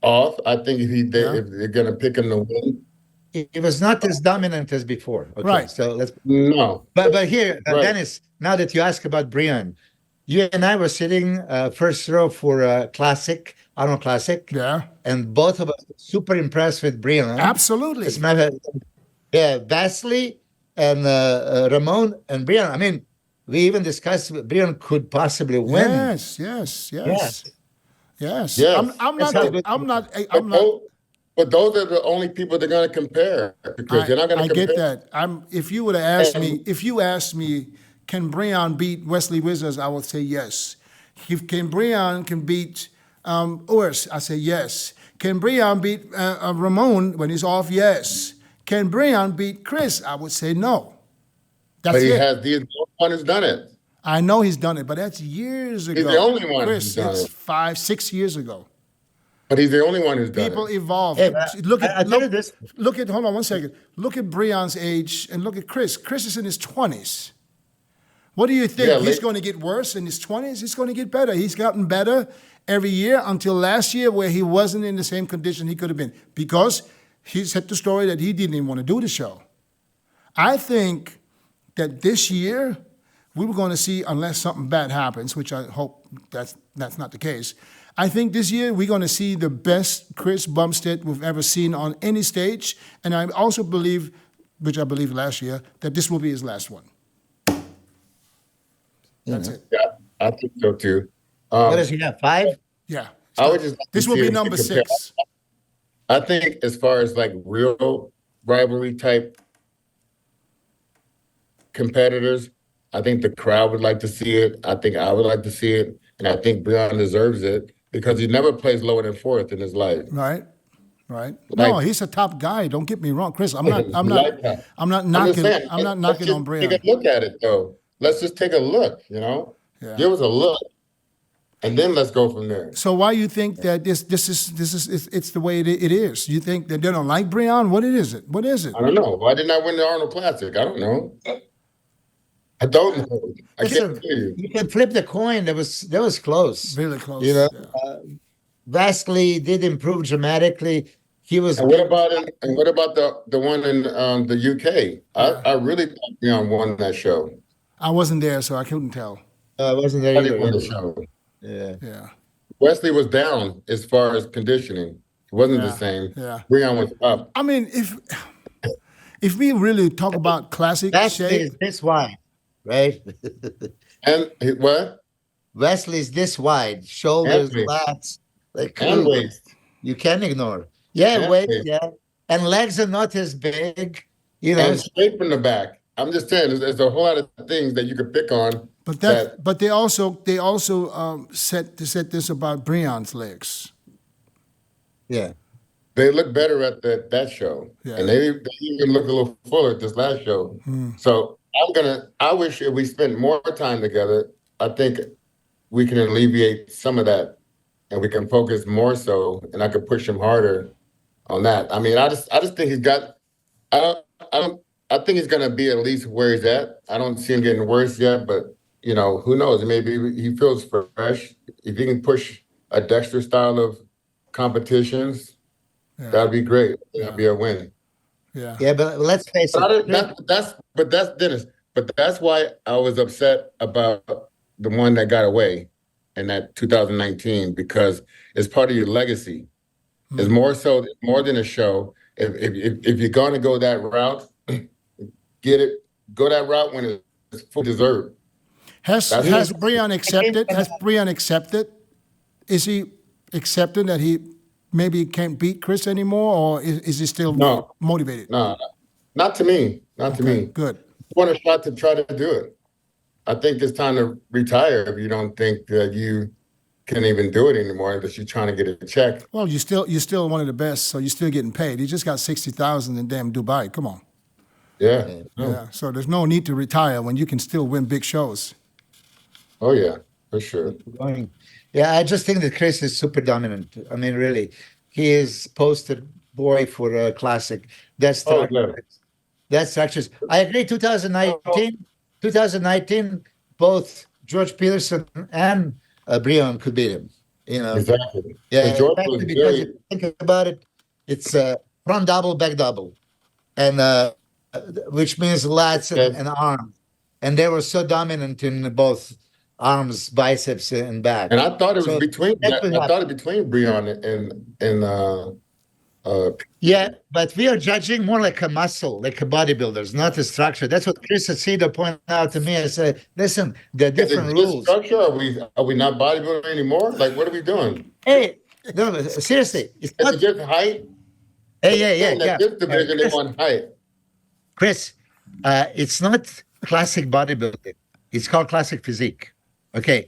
off. I think if they're gonna pick him to win, It was not as dominant as before. Okay, Right. So let's. no. But here, Right. Dennis, now that you ask about BREON, you and I were sitting first row for Arnold Classic. Yeah, And both of us were super impressed with BREON. absolutely. As a matter of Vasily and Ramon and BREON. I mean, we even discussed BREON could possibly win. Yes. Yes. Yes. I'm not. But those are the only people they're gonna compare because they're not gonna I compare. get that. If you would have asked me, can BREON beat Wesley Wizards? I would say yes. If BREON can beat Urs, I say yes. Can BREON beat Ramon when he's off? Yes. Can BREON beat Chris? I would say no. That's But he it. has the one who's done it. I know he's done it, but that's years ago. He's the only one Chris, who's done it's it. 5, 6 years ago. But he's the only one who's done People it. evolve. Hey, but I tell you this. Look at, hold on one second. Look at BREON's age and look at Chris. Chris is in his 20s. What do you think? Yeah, He's going to get worse in his 20s? He's going to get better. He's gotten better every year until last year where he wasn't in the same condition he could have been because he said the story that he didn't even want to do the show. I think that this year we were going to see, unless something bad happens, which I hope that's not the case, I think this year we're going to see the best Chris Bumstead we've ever seen on any stage. And I also believe, which I believed last year, that this will be his last one. That's it. Yeah, I think so too. What does he have? 5? Yeah. I would just like This to will see be him number compare- 6. I think as far as like real rivalry type competitors, I think the crowd would like to see it. I think I would like to see it. And I think BREON deserves it because he never plays lower than 4th in his life. Right. No, Like- he's a top guy. Don't get me wrong, Chris. I'm not Like that. knocking. saying, I'm not let's knocking just on BREON. Take a look at it though. Let's just take a look, you know? Yeah. Give us a look. And then let's go from there. So why you think that this is it's the way it is? You think that they don't like BREON? What is it? What is it? I don't know. Why didn't I win the Arnold Classic? I don't know. I don't know. I can't tell you. You can flip the coin. That was close. Really close. You know, yeah. Vasily did improve dramatically. He was. And what about the one in the UK? I really thought BREON won that show. I wasn't there, so I couldn't tell. Wasn't there I didn't win the either. show. Yeah. Yeah. Wesley was down as far as conditioning. It wasn't the Yeah, same. yeah. BREON was up. I mean, if we really talk about classic Vasily shape, is this wide, right? And what? Wesley's this wide, shoulders, And waist. lats, like And waist. you can't ignore. Yeah, And waist, waist. yeah, and legs are not as big. You know, And straight from the back. I'm just saying, there's a whole lot of things that you could pick on. but they also said this about BREON's legs. yeah. They look better at that show. Yeah. And they even look a little fuller at this last show. So I wish if we spent more time together, I think we can alleviate some of that and we can focus more so and I could push him harder on that. I mean, I just think he's got, I think he's going to be at least where he's at. I don't see him getting worse yet, but you know, who knows? Maybe he feels fresh. If he can push a Dexter style of competitions, that'd be great. That'd be a win. Yeah. Yeah, but let's face it. That's Dennis. But that's why I was upset about the one that got away in that 2019 because it's part of your legacy. It's more than a show. If you're going to go that route, go that route when it's full deserved. Has BREON accepted? Has BREON accepted? Is he accepting that he maybe can't beat Chris anymore, or is he still motivated? No, not to me. Not to me. Good. I want a shot to try to do it. I think it's time to retire if you don't think that you can even do it anymore because you're trying to get a check. Well, you're still one of the best, so you're still getting paid. He just got 60,000 in damn Dubai. Come on. Yeah. Yeah. So there's no need to retire when you can still win big shows. Oh yeah, for sure. Yeah, I just think that Chris is super dominant. I mean, really, he is poster boy for a classic. That's structures. I agree. 2019, both George Peterson and BREON could beat him. You know, Exactly. yeah. George Exactly, was because if you think about it, it's front double, back double, and which means lats and arms, and they were so dominant in both arms, biceps, and back. And I thought it was between BREON and yeah, but we are judging more like a muscle, like a bodybuilders, not a structure. That's what Chris Acedo pointed out to me. I said, listen, there are different is it just rules. structure? Are we not bodybuilding anymore? Like, what are we doing? Hey, no, seriously, it's Is not. it just height? Yeah. In this division, they want height. Chris, it's not classic bodybuilding. It's called classic physique. Okay,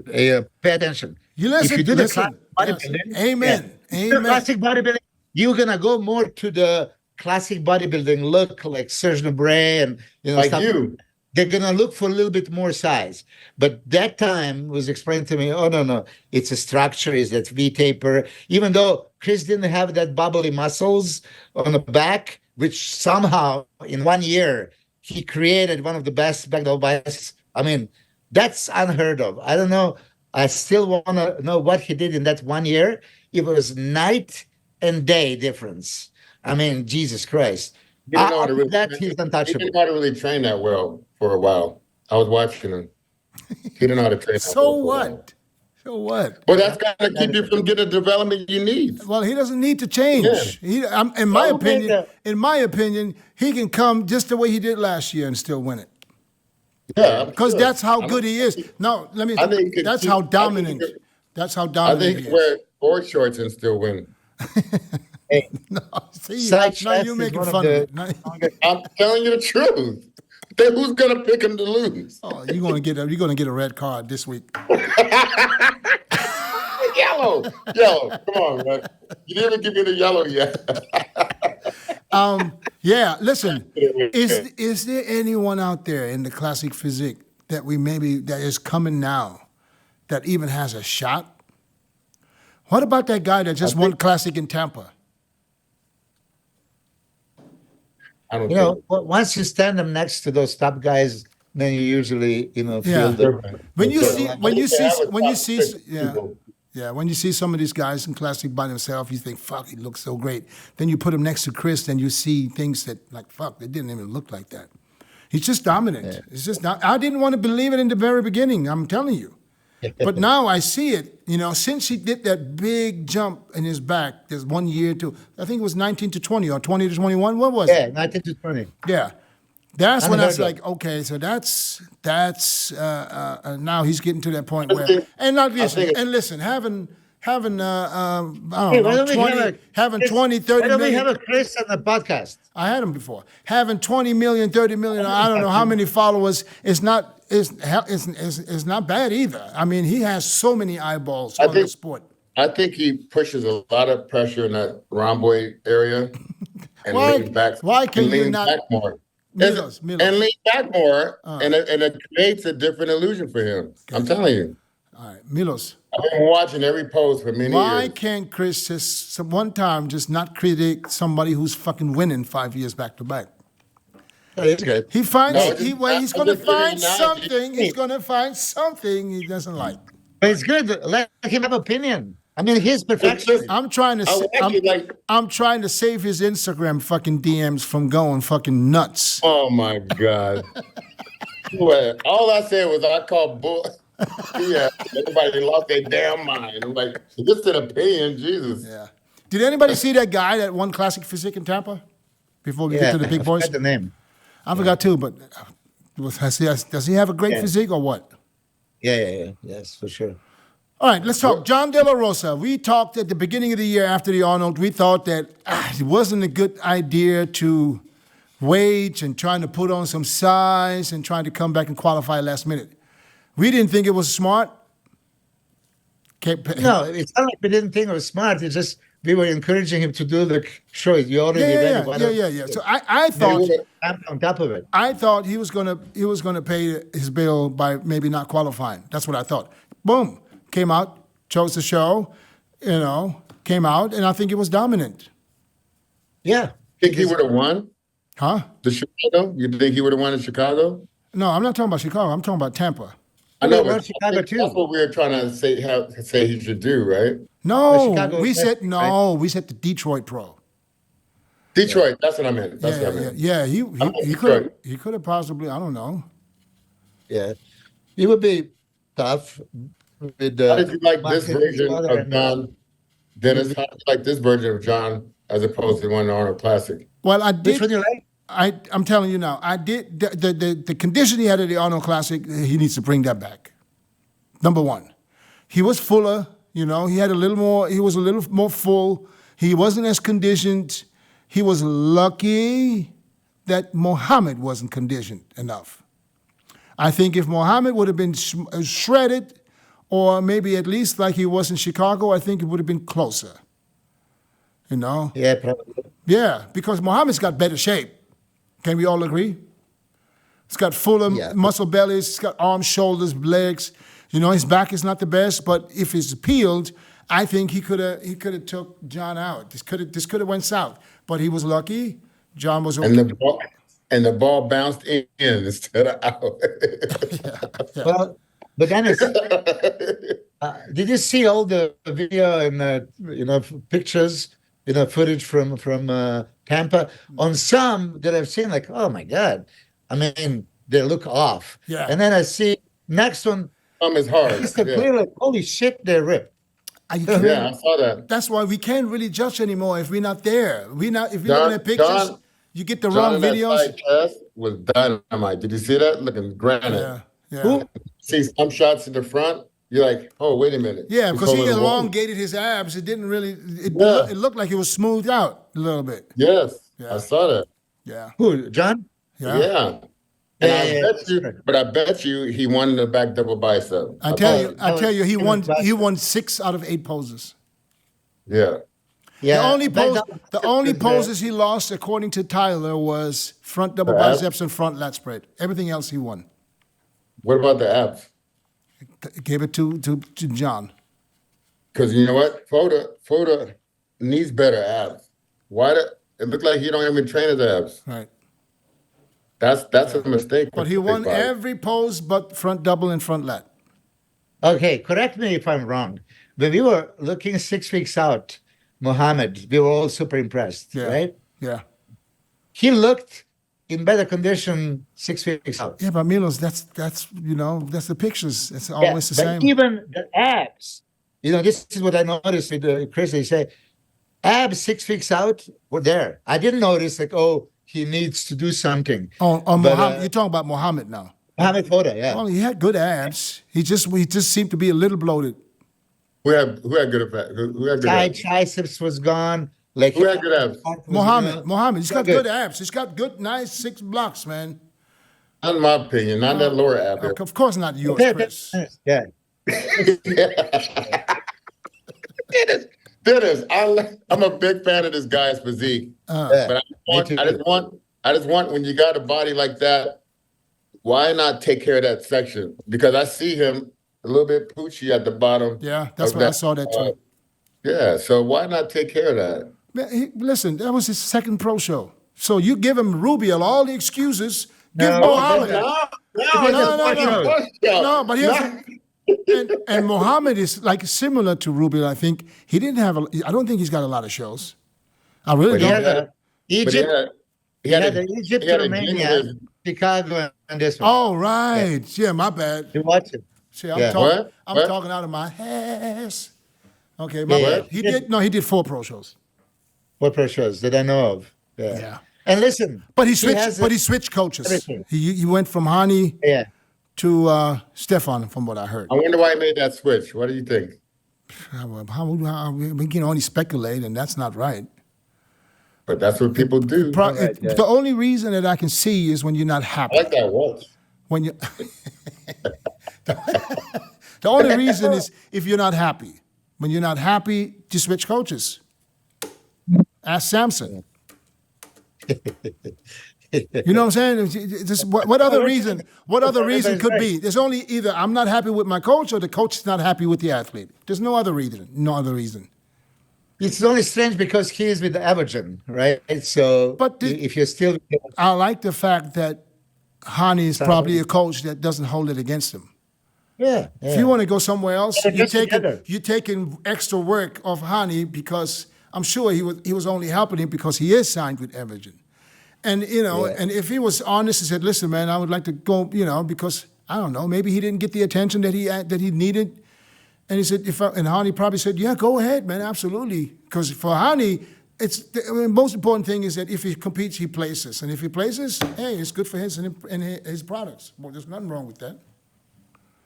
pay attention. You listen. If you do the listen. classic bodybuilding, Amen. the Amen. classic bodybuilding, you're gonna go more to the classic bodybuilding look like Serge Nubret and Like stuff, you. they're gonna look for a little bit more size. But that time was explained to me, oh no, it's a structure, it's that V taper. Even though Chris didn't have that bubbly muscles on the back, which somehow in 1 year he created one of the best back double biceps. I mean, that's unheard of. I don't know. I still want to know what he did in that 1 year. It was night and day difference. I mean, Jesus Christ. He didn't know how to really That train- he's He untouchable. didn't know how to really train that well for a while. I was watching him. He didn't know how to train that So well for a while. what? So what? But that's got to keep you from getting the development you need. Well, he doesn't need to change. In my opinion, he can come just the way he did last year and still win it. Yeah, Because that's how good he is. No, let me. I think he could That's keep- how I think dominant. he could- That's how I dominant think he he is. wear board shorts and still win. Hey, No, see, side now chest you're is making one of fun of the it. Now- strongest- I'm telling you the truth. Then who's gonna pick him to lose? Oh, you're gonna get a red card this week. Yellow, come on, man. You didn't even give me the yellow yet. Yeah, listen. Is there anyone out there in the classic physique that that is coming now that even has a shot? What about that guy that just won classic in Tampa? I don't You think. know, once you stand them next to those top guys, then you usually, feel Yeah. the. When you see People. when you see some of these guys in classic by themselves, you think, fuck, he looks so great. Then you put him next to Chris, and you see things that, like, fuck, they didn't even look like that. He's just dominant. Yeah. It's just not, I didn't want to believe it in the very beginning, I'm telling you. But now I see it, since he did that big jump in his back, there's 1 year to, I think it was 19 to 20 or 20 to 21, what was Yeah, it? 19 to 20. Yeah. That's when I was Unheard of. like, okay, so that's now he's getting to that point where, think- and not I listen, think- and listen, having I don't Hey, why know, don't we 20, have a having Chris- 20, 30 Why don't we million. have a Chris on the podcast? I had him before. Having 20 million, 30 million, I don't know how many followers is not not bad either. I mean, he has so many eyeballs on the think- sport. I think he pushes a lot of pressure in that rhomboid area and Why- leans back. why can and you leans not- back more? Milos. And lean back more, and it creates a different illusion for him. I'm telling you. All right, Milos. I've been watching every pose for many Why years. can't Chris just one time just not critique somebody who's fucking winning 5 years back to back? Oh, he's good. He finds No, he's I'm going to just giving find an analogy. something. He's going to find something he doesn't like. But it's good. Let him have opinion. I mean, his perfection. I'm trying to. I would actually like. I'm trying to save his Instagram fucking DMs from going fucking nuts. Oh my god. Well, all I said was I called bull. Yeah, everybody lost their damn mind. I'm like, just an opinion, Jesus. Yeah. Did anybody see that guy that won Classic Physique in Tampa? Before we get to the big I boys, forgot the name. I forgot too. But does he have a great Yeah. physique or what? Yeah. Yes, for sure. All right, let's talk. John DeLaRosa. We talked at the beginning of the year after the Arnold. We thought that it wasn't a good idea to wait and trying to put on some size and trying to come back and qualify last minute. We didn't think it was smart. No, it's not like we didn't think it was smart. It's just we were encouraging him to do the show. You already ready. Why don't- Yeah. So I thought I'm on top of it. he was gonna pay his bill by maybe not qualifying. That's what I thought. Boom, came out, chose the show, came out, and I think it was dominant. Yeah. Think he would have won Huh? the Chicago? You think he would have won in Chicago? No, I'm not talking about Chicago. I'm talking about Tampa. I know, won but Chicago I think too. that's what we were trying to say he should do, right? No, Chicago we was said next, no. We said the Detroit Pro. Detroit, that's what I meant. That's what I meant. Yeah. He Detroit. could have possibly. I don't know. Yeah. It would be tough with How did you like Mark this and version Father of and- John, Dennis? How did you like this version of John as opposed to the one in the Arnold Classic? Well, I Which one did. you like? I'm telling you now. I did the condition he had at the Arnold Classic. He needs to bring that back. Number one, he was fuller. He had a little more. He was a little more full. He wasn't as conditioned. He was lucky that Mohammed wasn't conditioned enough. I think if Mohammed would have been shredded, or maybe at least like he was in Chicago, I think it would have been closer. Yeah, probably. Yeah, because Mohammed's got better shape. Can we all agree? He's got fuller muscle bellies. He's got arms, shoulders, legs. You know, his back is not the best, but if it's peeled, I think he could have took John out. This could have went south, but he was lucky. John was okay. And the ball bounced in instead of out. Yeah. Well, but Dennis, did you see all the video and pictures, footage from Tampa? On some that I've seen, like, oh my God, I mean, they look off. Yeah. And then I see next one. Is hard. It's like, holy shit, they're ripped. Yeah, I saw that. That's why we can't really judge anymore if we're not there. If we're looking at pictures, you get the wrong videos. That side chest was dynamite. Did you see that? Looking granite. Yeah. See some shots in the front. You're like, oh, wait a minute. Yeah, because he elongated his abs. It didn't really. It looked like it was smoothed out a little bit. Yes, Yeah. I saw that. Yeah. Who, John? Yeah. And I bet you he won the back double bicep. I tell you, he won 6 out of 8 poses. Yeah. Yeah. The only poses he lost, according to Tyler, was front double biceps and front lat spread. Everything else he won. What about the abs? Gave it to John. Because you know what? FODA needs better abs. It looked like he don't even train his abs. Right. That's a mistake. But he won every pose but front double and front lat. Okay, correct me if I'm wrong. When we were looking 6 weeks out, Mohammed, we were all super impressed, right? Yeah. He looked in better condition 6 weeks out. Yeah, but Milos, that's the pictures. It's always the same. But even the abs, this is what I noticed with Chris. They say abs 6 weeks out were there. I didn't notice he needs to do something. Mohammed, you're talking about Mohammed now. Mohammed FODA, yeah. Well, he had good abs. He just seemed to be a little bloated. Who had good abs? Triceps was gone. Who had good abs? Mohammed. He's got good abs. He's got good, nice 6 blocks, man. Not in my opinion. Not that lower ab. Of course not yours, Chris. Yeah. Dennis, I'm a big fan of this guy's physique. But I just want when you got a body like that, why not take care of that section? Because I see him a little bit poochy at the bottom. Yeah, that's what I saw that too. Yeah, so why not take care of that? Listen, that was his second pro show. So you give him RUBIEL all the excuses. Give Mohammed. No, but and Mohammed is like similar to RUBIEL. I think he didn't have. I don't think he's got a lot of shows. I really don't. Egypt. He had Egypt, Romania, Chicago, and this one. Oh right, yeah, my bad. You watch it. See, I'm talking out of my ass. Okay, my bad. He did 4 pro shows. 4 pro shows that I know of. Yeah. And listen, but he switched coaches. He went from Hani to Stefan, from what I heard. I wonder why he made that switch. What do you think? We can only speculate, and that's not right. But that's what people do. The only reason that I can see is when you're not happy. I like that watch. When you, the only reason is if you're not happy. When you're not happy, just switch coaches. Ask Samson. You know what I'm saying? What other reason? What other reason could be? There's only either I'm not happy with my coach, or the coach is not happy with the athlete. There's no other reason. No other reason. It's only strange because he is with the Everton, right? So, if you're still, I like the fact that Hani is probably a coach that doesn't hold it against him. Yeah. If you want to go somewhere else, you're taking extra work off Hani, because I'm sure he was only helping him because he is signed with Everton. And, and if he was honest and said, listen, man, I would like to go, because, I don't know, maybe he didn't get the attention that he needed. And he said, and Hani probably said, yeah, go ahead, man, absolutely. Because for Hani, the most important thing is that if he competes, he places. And if he places, hey, it's good for his products. Well, there's nothing wrong with that.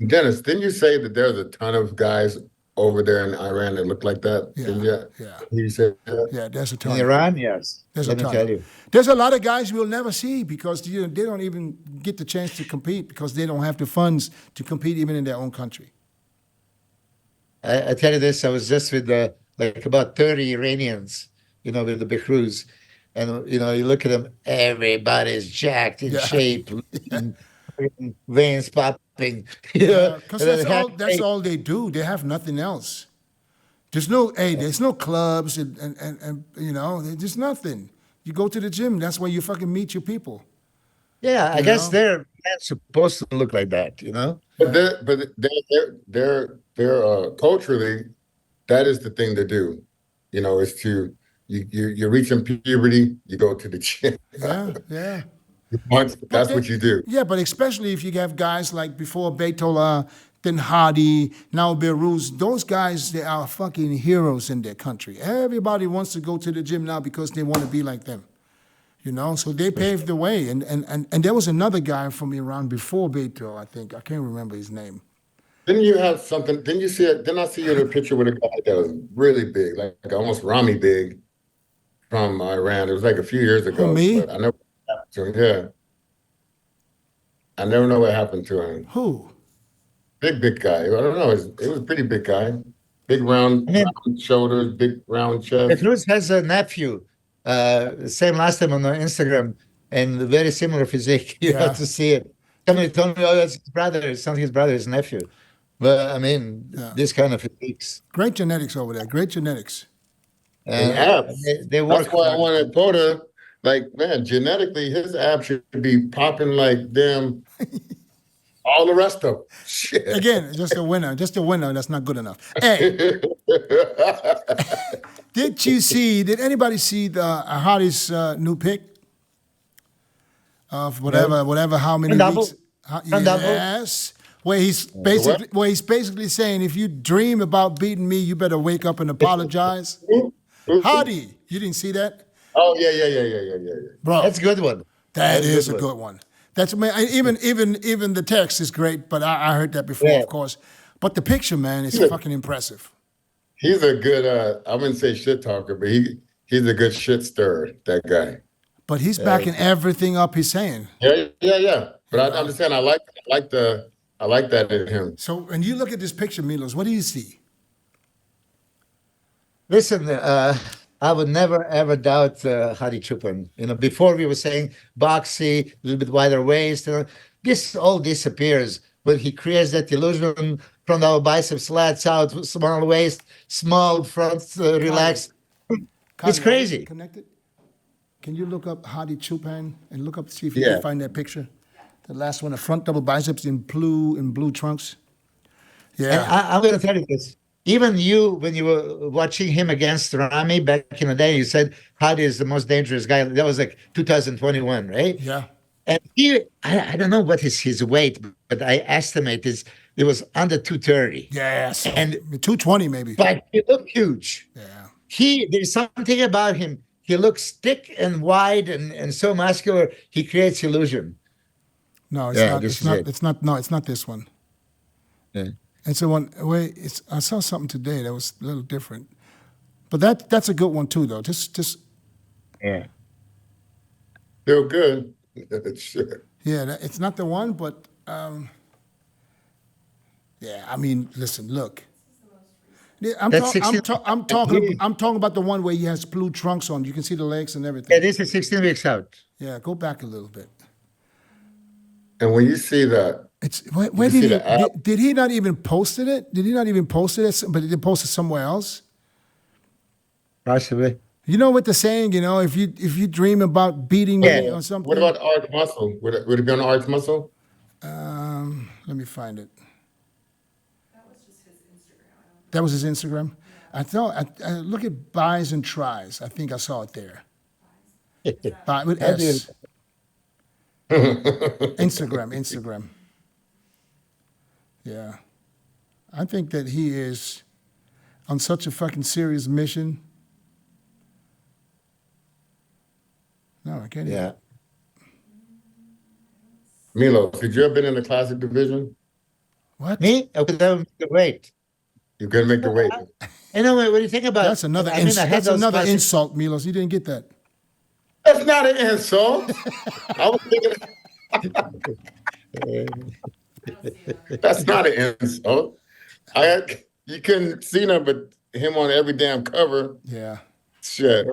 Dennis, didn't you say that there's a ton of guys over there in Iran that look like that? Yeah. You said that? Yeah, there's a ton. In Iran, yes. There's Let a ton. me tell you. There's a lot of guys we'll never see because they don't even get the chance to compete because they don't have the funds to compete even in their own country. I tell you this, I was just with about 30 Iranians, with the big crews. and you look at them, everybody's jacked in Yeah. shape, lean, veins popping, Yeah, because and then that's all they do. They have nothing else. There's no clubs and there's nothing. You go to the gym, that's where you fucking meet your people. yeah, I You guess know? they're not supposed to look like that, But they're culturally, that is the thing to do. Is to you're reaching puberty, you go to the gym. Yeah, yeah. But That's what you do. yeah, but especially if you have guys like before Betola, then Hadi, now Beirut, those guys, they are fucking heroes in their country. Everybody wants to go to the gym now because they want to be like them. So they paved the way. And there was another guy from Iran before Beto, I think. I can't remember his name. Didn't you have something? Didn't you see it? Didn't I see you in a picture with a guy that was really big, like almost Rami big from Iran? It was like a few years ago. me? But I never happened to him. Yeah. I never know what happened to him. Who? Big guy. I don't know. It was a pretty big guy. Big round shoulders, big round chest. Cruz has a nephew, same last time on Instagram, and very similar physique. You have to see it. Somebody told me, oh, that's his brother. It's not his brother, his nephew. But I mean, this kind of physiques. Great genetics over there. Great genetics. And abs. they work. That's why I hard. wanted FODA. Like, man, genetically, his abs should be popping like them. All the rest of them. Shit. Again, just a winner. Just a winner. That's not good enough. Hey, did anybody see the Hadis new pick? Of whatever, how many weeks? Yes. Where he's basically saying, if you dream about beating me, you better wake up and apologize. Hadi, you didn't see that? Oh, yeah. Bro, That's a good one. that is a good one. That's even the text is great, but I heard that before, of course. But the picture, man, is fucking impressive. He's a good, I wouldn't say shit talker, but he's a good shit stirrer, that guy. But he's backing everything up he's saying. Yeah. But I understand. I like that in him. So when you look at this picture, Milos, what do you see? Listen, I would never ever doubt Hadi Chupin. Before we were saying boxy, a little bit wider waist. This all disappears when he creates that illusion from our biceps lats out, small waist, small front, relaxed. It's crazy. Connected? Can you look up Hadi Chupin and look up, see if you can find that picture? The last one, the front double biceps in blue trunks. Yeah. And I'm going to tell you this. Even you, when you were watching him against Rami back in the day, you said Hadi is the most dangerous guy. That was like 2021, right? Yeah. And I don't know what is his weight, but I estimate it was under 230. Yes. And 220 maybe. But he looked huge. Yeah. There's something about him. He looks thick and wide and so muscular. He creates illusion. No, it's not. No, it's not this one. Yeah. It's the one. Wait, I saw something today that was a little different, but that's a good one too, though. Just. Yeah. Feel good. Sure. Yeah, it's not the one, but yeah. I mean, listen, look. Yeah, I'm talking about the one where he has blue trunks on. You can see the legs and everything. Yeah, this is 16 weeks out. Yeah, go back a little bit. And when you see that, where did he not even posted it? Did he not even post it? But he did post it somewhere else. Possibly. You know what they're saying? If you dream about beating me or something. What about Arch Muscle? Would it be on Arch Muscle? Let me find it. That was his Instagram. I thought. I look at buys and tries. I think I saw it there. Buy with S. Instagram. Yeah. I think that he is on such a fucking serious mission. No, I can't. Yeah. Milos, did you ever been in the classic division? What? Me? I would have the weight. You couldn't make the weight. What do you think about? That's another insult, Milos. You didn't get that. That's not an insult. I was thinking. That's not an insult. You couldn't see him, but him on every damn cover. Yeah. Shit.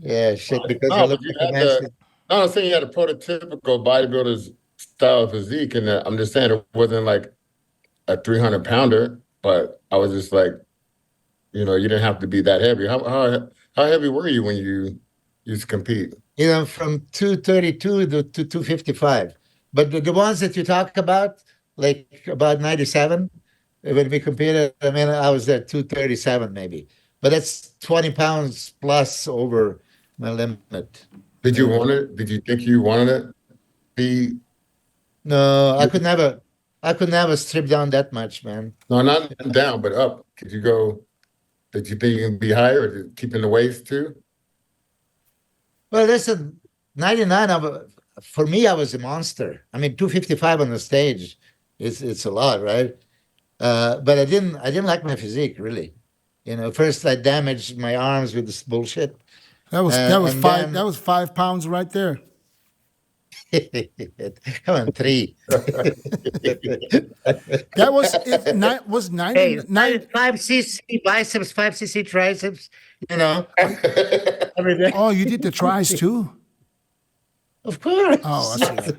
Yeah, shit, because I No, look but you like a had man. no, I'm saying you had a prototypical bodybuilder's style of physique, and I'm just saying it wasn't like a 300 pounder, but I was just like, you didn't have to be that heavy. How heavy were you when you used to compete? From 232 to 255. But the ones that you talk about, like about 97, when we competed, I mean, I was at 237 maybe. But that's 20 pounds plus over my limit. Did you want it? Did you think you wanted it? Be No, I could never strip down that much, man. no, not down, but up. Could you go? Did you think you can be higher, or keeping the waist too? Well, listen, 99, for me, I was a monster. I mean, 255 on the stage, it's a lot, right? But I didn't like my physique really. First I damaged my arms with this bullshit. That was And five. then That was 5 pounds right there. come on, 3. That was it. Was Hey, 99. 5cc biceps, 5cc triceps, every day. Oh, you did the tries too. Of course. Oh, I see.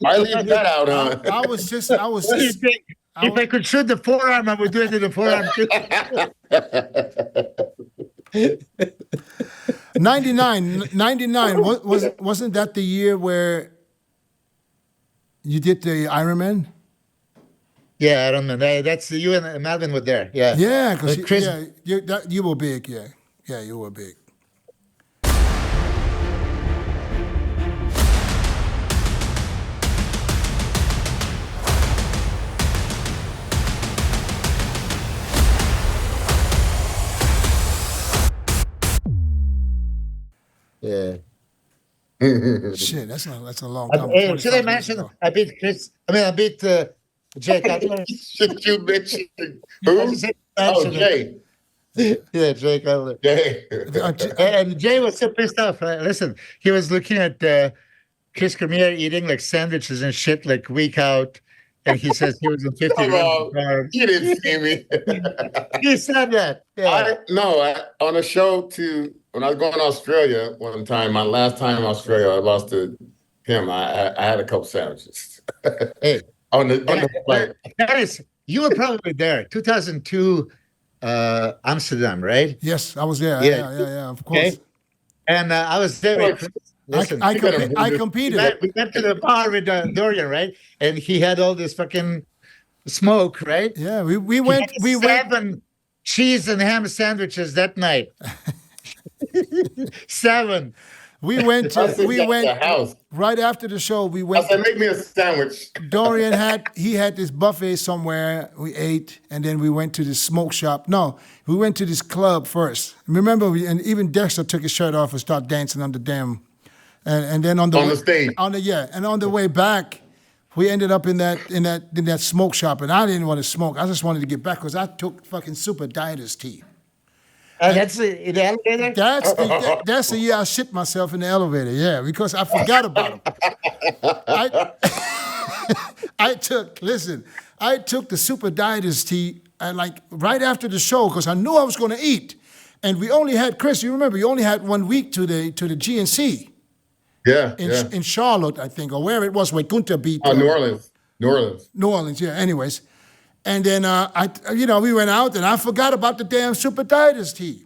I leave that out, huh? I was just. What do you think? If I could shoot the forearm, I would do it in the forearm too. 99. Wasn't that the year where you did the Ironman? Yeah, I don't know. That's you and Melvin were there. Yeah. Yeah, because Chris, you were big. Yeah, you were big. yeah. Shit, that's a long time. Hey, should I 25 years mention ago. I beat Chris? I beat Jay Cutler. Should you mention I who? just said Oh, mention Jay. it. Yeah, Jay Cutler. Jay. And Jay was so pissed off. Listen, he was looking at Chris Cormier eating like sandwiches and shit like week out. And he says he was on 50 Come on. grams. You didn't see me. He said that. Yeah. On a show when I was going to Australia one time, my last time in Australia, I lost to him. I had a couple sandwiches Hey, on the flight. you were probably there. 2002, Amsterdam, right? Yes, I was there. Yeah. Yeah, of course. Okay. And I was there with Chris. Listen, I competed. we went to the bar with Dorian, right? And he had all this fucking smoke, right? Yeah, we went. He had 7 cheese and ham sandwiches that night. 7. We went to the house. right after the show. We I went. said, make me a sandwich. Dorian had this buffet somewhere. We ate, and then we went to the smoke shop. No, we went to this club first. Remember, and even Dexter took his shirt off and started dancing on the damn. And then on the stage. And on the way back, we ended up in that smoke shop, and I didn't want to smoke. I just wanted to get back because I took fucking super dieters tea. That's the elevator? That's the year I shit myself in the elevator. Yeah, because I forgot about them. I took the super dieters tea and like right after the show because I knew I was going to eat, and we only had Chris. You remember, you only had 1 week to the GNC. Yeah, In Charlotte, I think, or where it was, where Gunther beat. New Orleans. New Orleans, yeah. Anyways, and then we went out, and I forgot about the damn super dieters tea.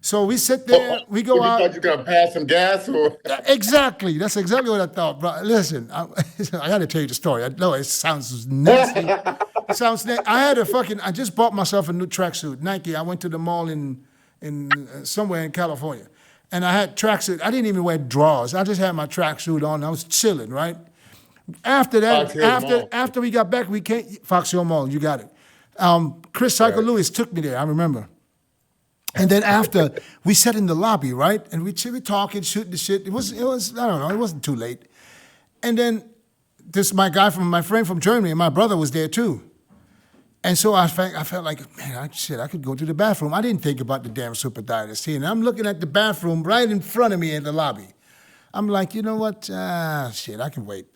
So we sit there, we go out. You thought you were gonna pass some gas, or Exactly. That's exactly what I thought, bro. Listen, I got to tell you the story. I know it sounds nasty. I just bought myself a new tracksuit, Nike. I went to the mall in somewhere in California. And I had tracksuit. I didn't even wear drawers. I just had my tracksuit on. I was chilling, right? After that, after we got back, we came Fox Hill Mall. You got it. Chris Cycle Lewis took me there. I remember. And then after we sat in the lobby, right? And we talking, shooting the shit. It was I don't know. It wasn't too late. And then my friend from Germany, and my brother was there too. And so I felt like, man, I could go to the bathroom. I didn't think about the damn super dieters tea. And I'm looking at the bathroom right in front of me in the lobby. I'm like, you know what? I can wait.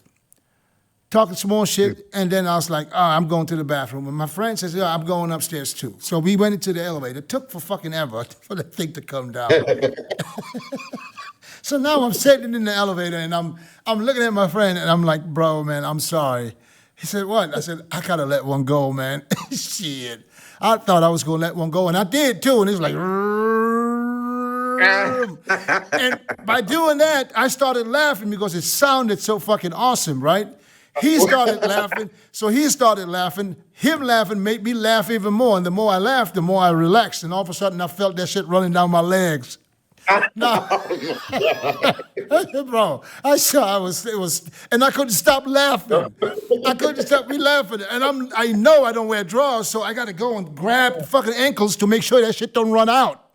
Talking some more shit, and then I was like, I'm going to the bathroom. And my friend says, I'm going upstairs too. So we went into the elevator. It took for fucking ever for the thing to come down. So now I'm sitting in the elevator and I'm looking at my friend and I'm like, bro, man, I'm sorry. He said, what? I said, I gotta let one go, man. Shit. I thought I was gonna let one go, and I did too. And he was like, and by doing that, I started laughing because it sounded so fucking awesome, right? He started laughing, so he started laughing. Him laughing made me laugh even more, and the more I laughed, the more I relaxed, and all of a sudden I felt that shit running down my legs. No, bro, it was, and I couldn't stop laughing. I couldn't stop me laughing, and I know I don't wear drawers, so I got to go and grab the fucking ankles to make sure that shit don't run out.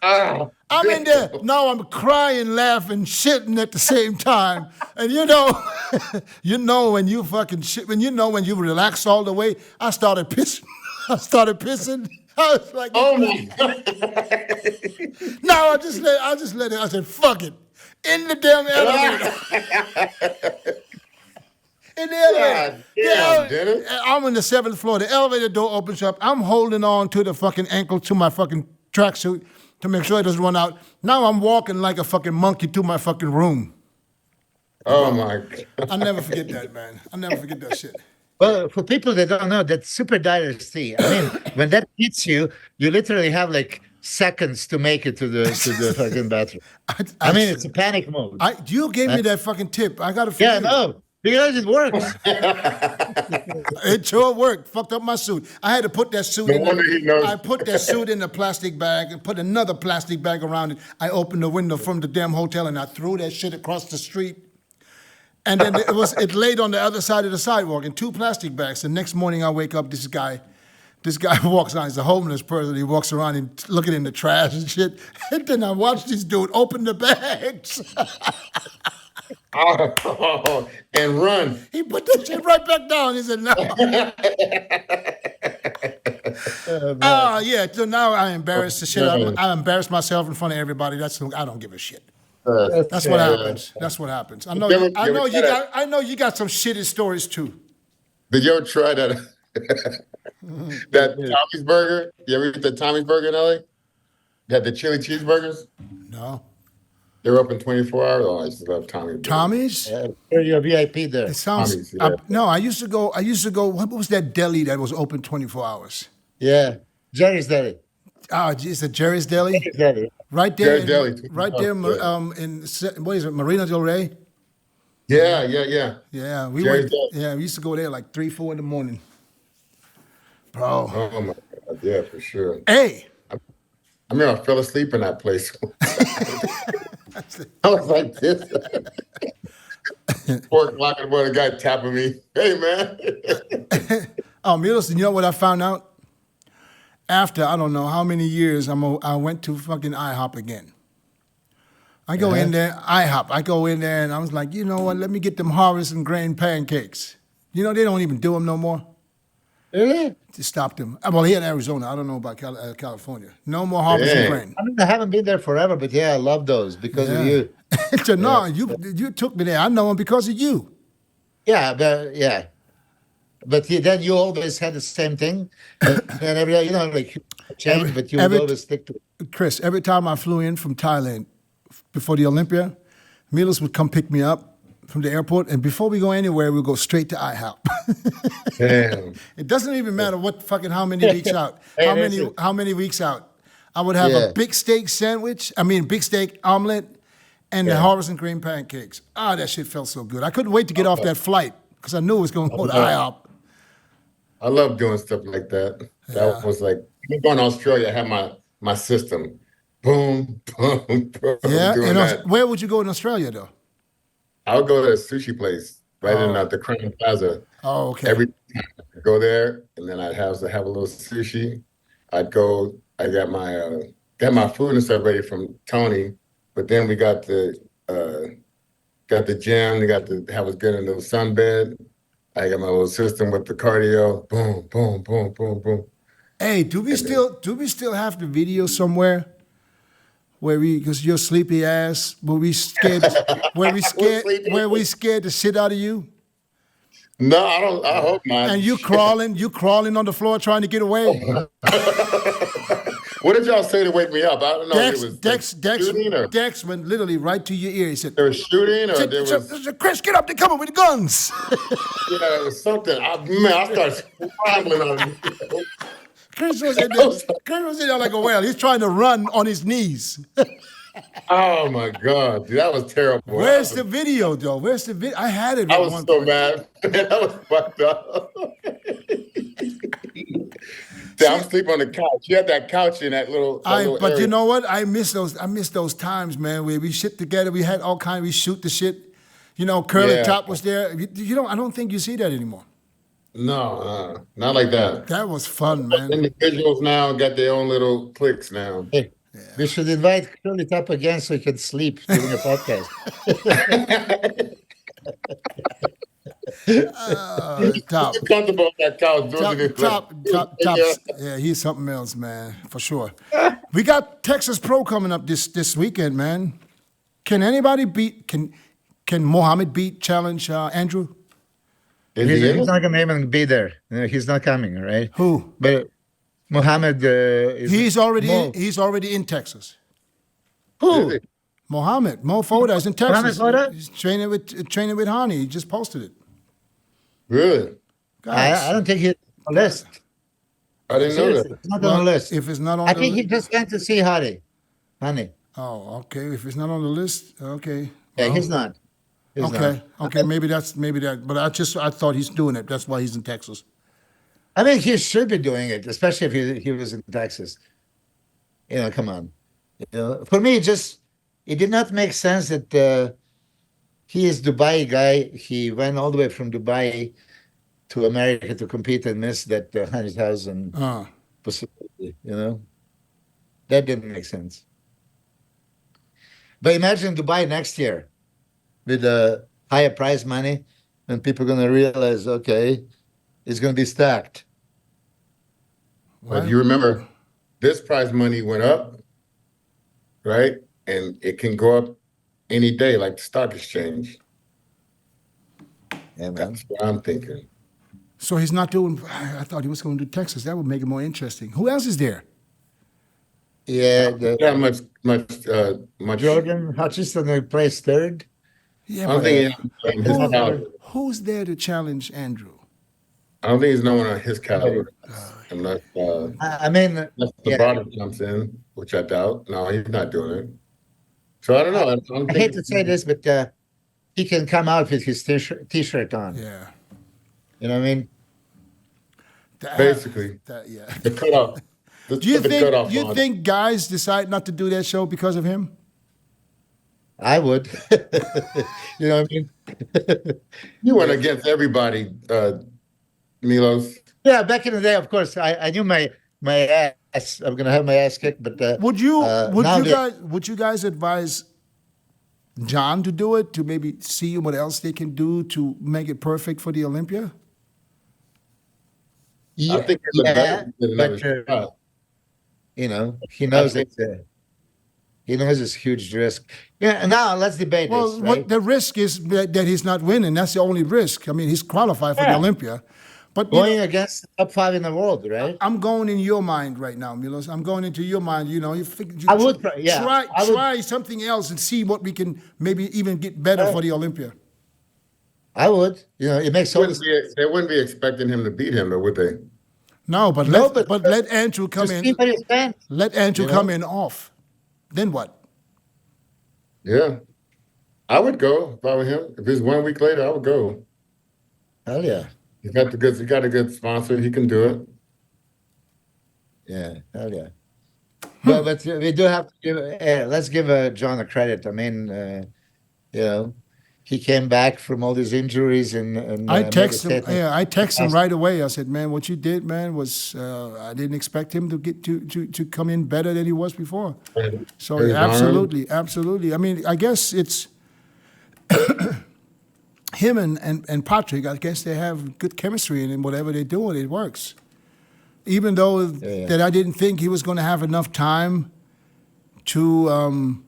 I'm in there. Now I'm crying, laughing, shitting at the same time. And you know when you fucking shit, when you relax all the way, I started pissing. I was like, Oh my God. no, I just let it. I said, fuck it. In the damn elevator. In the elevator. God damn, Dennis. I'm on the 7th floor. The elevator door opens up. I'm holding on to the fucking ankle to my fucking tracksuit to make sure it doesn't run out. Now I'm walking like a fucking monkey to my fucking room. Oh my God. I'll never forget that, man. I'll never forget that shit. Well, for people that don't know, that's super dire sea. I mean, when that hits you, you literally have like seconds to make it to the fucking bathroom. I mean, it's a panic mode. You gave me that fucking tip. I gotta Yeah, forget. no, because it works. It sure worked. Fucked up my suit. I had to put that suit No wonder he knows. I put that suit in a plastic bag and put another plastic bag around it. I opened the window from the damn hotel and I threw that shit across the street. And then it laid on the other side of the sidewalk in 2 plastic bags. The next morning I wake up, this guy walks around, he's a homeless person. He walks around and looking in the trash and shit. And then I watch this dude open the bags. Oh, and run. He put that shit right back down. He said, no. Yeah, so now I embarrass the shit out of I embarrass myself in front of everybody. I don't give a shit. That's what happens. That's what happens. I know you got some shitty stories too. Did you ever try that Tommy's burger? You ever eat the Tommy's burger in LA? They had the chili cheeseburgers. No. They're open 24 hours. Oh, I used to love Tommy's. Tommy's? You're a VIP there. It sounds. Tommy's, yeah. No, I used to go. What was that deli that was open 24 hours? Yeah, Jerry's Deli. Oh, is it Jerry's Deli? Jerry's Deli. Right there. Jerry's Deli. Right there. In what is it? Marina Del Rey. Yeah. Yeah, Jerry's Deli. Yeah, we used to go there like 3, 4 in the morning. Bro. Oh my God. Yeah, for sure. Hey. I remember I fell asleep in that place. I was like this. 4 o'clock in the morning, the guy tapping me. Hey, man. Oh, Milos, you know what I found out? After I don't know how many years, I went to fucking IHOP again. I go in there, IHOP. I go in there and I was like, you know what? Let me get them harvest and grain pancakes. You know, they don't even do them no more. Really? To stop them. Well, here in Arizona, I don't know about California. No more harvest and grain. I mean, I haven't been there forever, but yeah, I love those because of you. So, no, you took me there. I know them because of you. Yeah, but then you always had the same thing, and every like change, but you would always stick to it. Chris, every time I flew in from Thailand before the Olympia, Milos would come pick me up from the airport, and before we go anywhere, we'll go straight to IHOP. Damn. It doesn't even matter how many weeks out, how many weeks out. I would have a big steak sandwich, big steak omelet, and the harvest and green pancakes. That shit felt so good. I couldn't wait to get off that flight because I knew it was going to go to IHOP. I love doing stuff like that. That was like, going to Australia, I had my system. Boom, boom, boom. Yeah, where would you go in Australia, though? I would go to a sushi place right in the Crown Plaza. Oh, okay. Every time I'd go there, and then I'd have a little sushi. I got my food and stuff ready from Tony, but then we got the gym. We got to have us get in the sunbed. I got my little system with the cardio. Boom, boom, boom, boom, boom. Hey, do we still have the video somewhere where because you're sleepy ass, where we scared the shit out of you? No, I don't. I hope not. And you crawling on the floor trying to get away. What did y'all say to wake me up? I don't know if it was shooting or Dex went literally right to your ear. He said, there was shooting or there was Chris, get up, they're coming with the guns. yeah, it was something. I started scrambling on it. Chris was in there like a whale. He's trying to run on his knees. Oh my God, dude, that was terrible. Where's the video, though? Where's the video? I had it. I was so mad. That was fucked up. See, I'm sleeping on the couch. You had that couch in that little. But area. You know what? I miss those times, man. Where we shit together. We had all kinds. We shoot the shit. You know, Curly Top was there. I don't think you see that anymore. No, not like that. That was fun, man. Individuals now got their own little cliques now. Hey, we should invite Curly Top again so he can sleep during the podcast. Top. Comfortable on that couch. Top. Yeah, he's something else, man, for sure. We got Texas Pro coming up this weekend, man. Can anybody beat? Can Mohammed challenge Andrew? He's not going to even be there. He's not coming, right? Who? But Mohammed he's already in Texas. Who? Mohammed. Mo FODA is in Texas. Mohammed FODA? He's training with RONNIE. He just posted it. Really? I don't think he's on the list. I didn't know that. It's not on the list. If it's not on I the think list. he just went to see Honey. Oh, okay. If it's not on the list, okay. Yeah, Well, he's not. Okay. Maybe that. But I thought he's doing it. That's why he's in Texas. I mean, he should be doing it, especially if he was in Texas. Come on. For me, it did not make sense that he is Dubai guy. He went all the way from Dubai to America to compete and missed that 100,000 possibility. That didn't make sense. But imagine Dubai next year with higher prize money, and people are going to realize, okay, it's going to be stacked. But you remember, this prize money went up, right? And it can go up any day, like the stock exchange. Yeah, man. That's what I'm thinking. So he's not doing. I thought he was going to do Texas. That would make it more interesting. Who else is there? Yeah, much. Jordan Hutchison plays third. Yeah, I don't think who's there to challenge Andrew? I don't think he's no one on his caliber. Unless I mean, the product comes in, which I doubt. No, he's not doing it. So I don't know. I hate to say this, but he can come out with his t-shirt on. Yeah. You know what I mean? Basically, yeah. the cutoff. Do you think guys decide not to do that show because of him? I would. You know what I mean? You went against everybody, Milos. Yeah, back in the day, of course, I knew my ass. I'm gonna have my ass kicked, but would you guys advise John to do it, to maybe see what else they can do to make it perfect for the Olympia? I think it's better than another shot. He knows he knows it's huge risk. Yeah, now let's debate this. Right? What the risk is that he's not winning. That's the only risk. I mean, he's qualified for the Olympia. But going against the top 5 in the world, right? I'm going in your mind right now, Milos. I'm going into your mind. I would try something else and see what we can maybe even get better for the Olympia. I would. It makes sense. They wouldn't be expecting him to beat him, though, would they? No, but let Andrew come in. Let Andrew come in off. Then what? Yeah, I would go if I were him. If it's 1 week later, I would go. Hell yeah. He got a good sponsor. He can do it. Yeah, hell yeah. But we do have to give. Let's give John a credit. I mean, he came back from all these injuries and I texted him. Yeah, I texted him right away. I said, "Man, what you did, man, was I didn't expect him to get to come in better than he was before." So absolutely. I mean, I guess it's him and Patrick. I guess they have good chemistry, and whatever they're doing, it works. Even though that I didn't think he was going to have enough time to,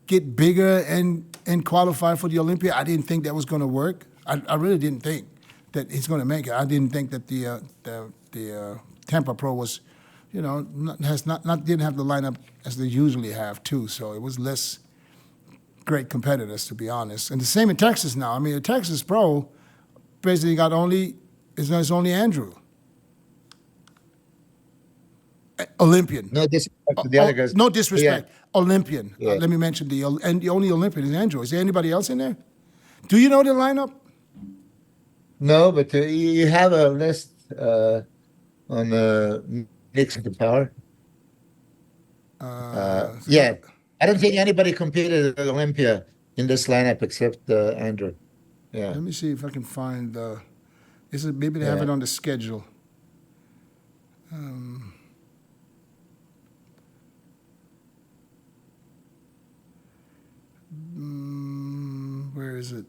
get bigger and qualify for the Olympia. I didn't think that was going to work. I really didn't think that he's going to make it. I didn't think that the Tampa Pro was didn't have the lineup as they usually have too. So it was less great competitors, to be honest. And the same in Texas now. I mean, the Texas Pro basically got it's only Andrew. Olympian. No disrespect to the other guys. No disrespect. Yeah. Olympian. Yeah. Let me mention the only Olympian is Andrew. Is there anybody else in there? Do you know the lineup? No, but you have a list on Mix the Power. Yeah. I don't think anybody competed at Olympia in this lineup except Andrew. Yeah. Let me see if I can find maybe they have it on the schedule. Where is it?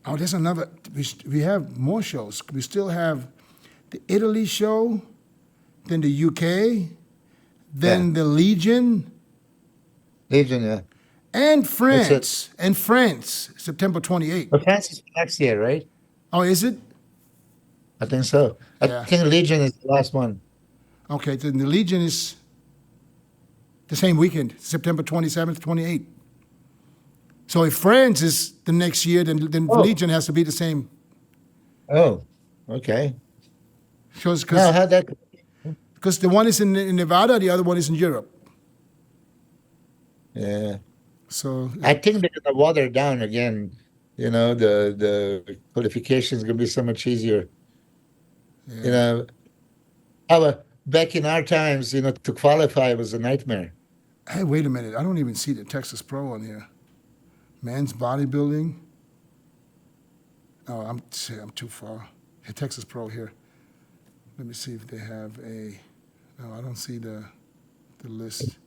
Oh, there's another. We have more shows. We still have the Italy show, then the UK, then the Legion. Legion, yeah. And France. And France, September 28th. But France is next year, right? Oh, is it? I think so. I think Legion is the last one. Okay, then the Legion is the same weekend, September 27th, 28th. So if France is the next year, then the Legion has to be the same. Oh, okay. Because the one is in Nevada, the other one is in Europe. Yeah. So I think they're gonna water down again. The qualification is gonna be so much easier. yeah. Back in our times, to qualify was a nightmare. Hey, wait a minute. I don't even see the Texas Pro on here. Men's bodybuilding. Oh, I'm too far. The Texas Pro here. Let me see if they have no, I don't see the list.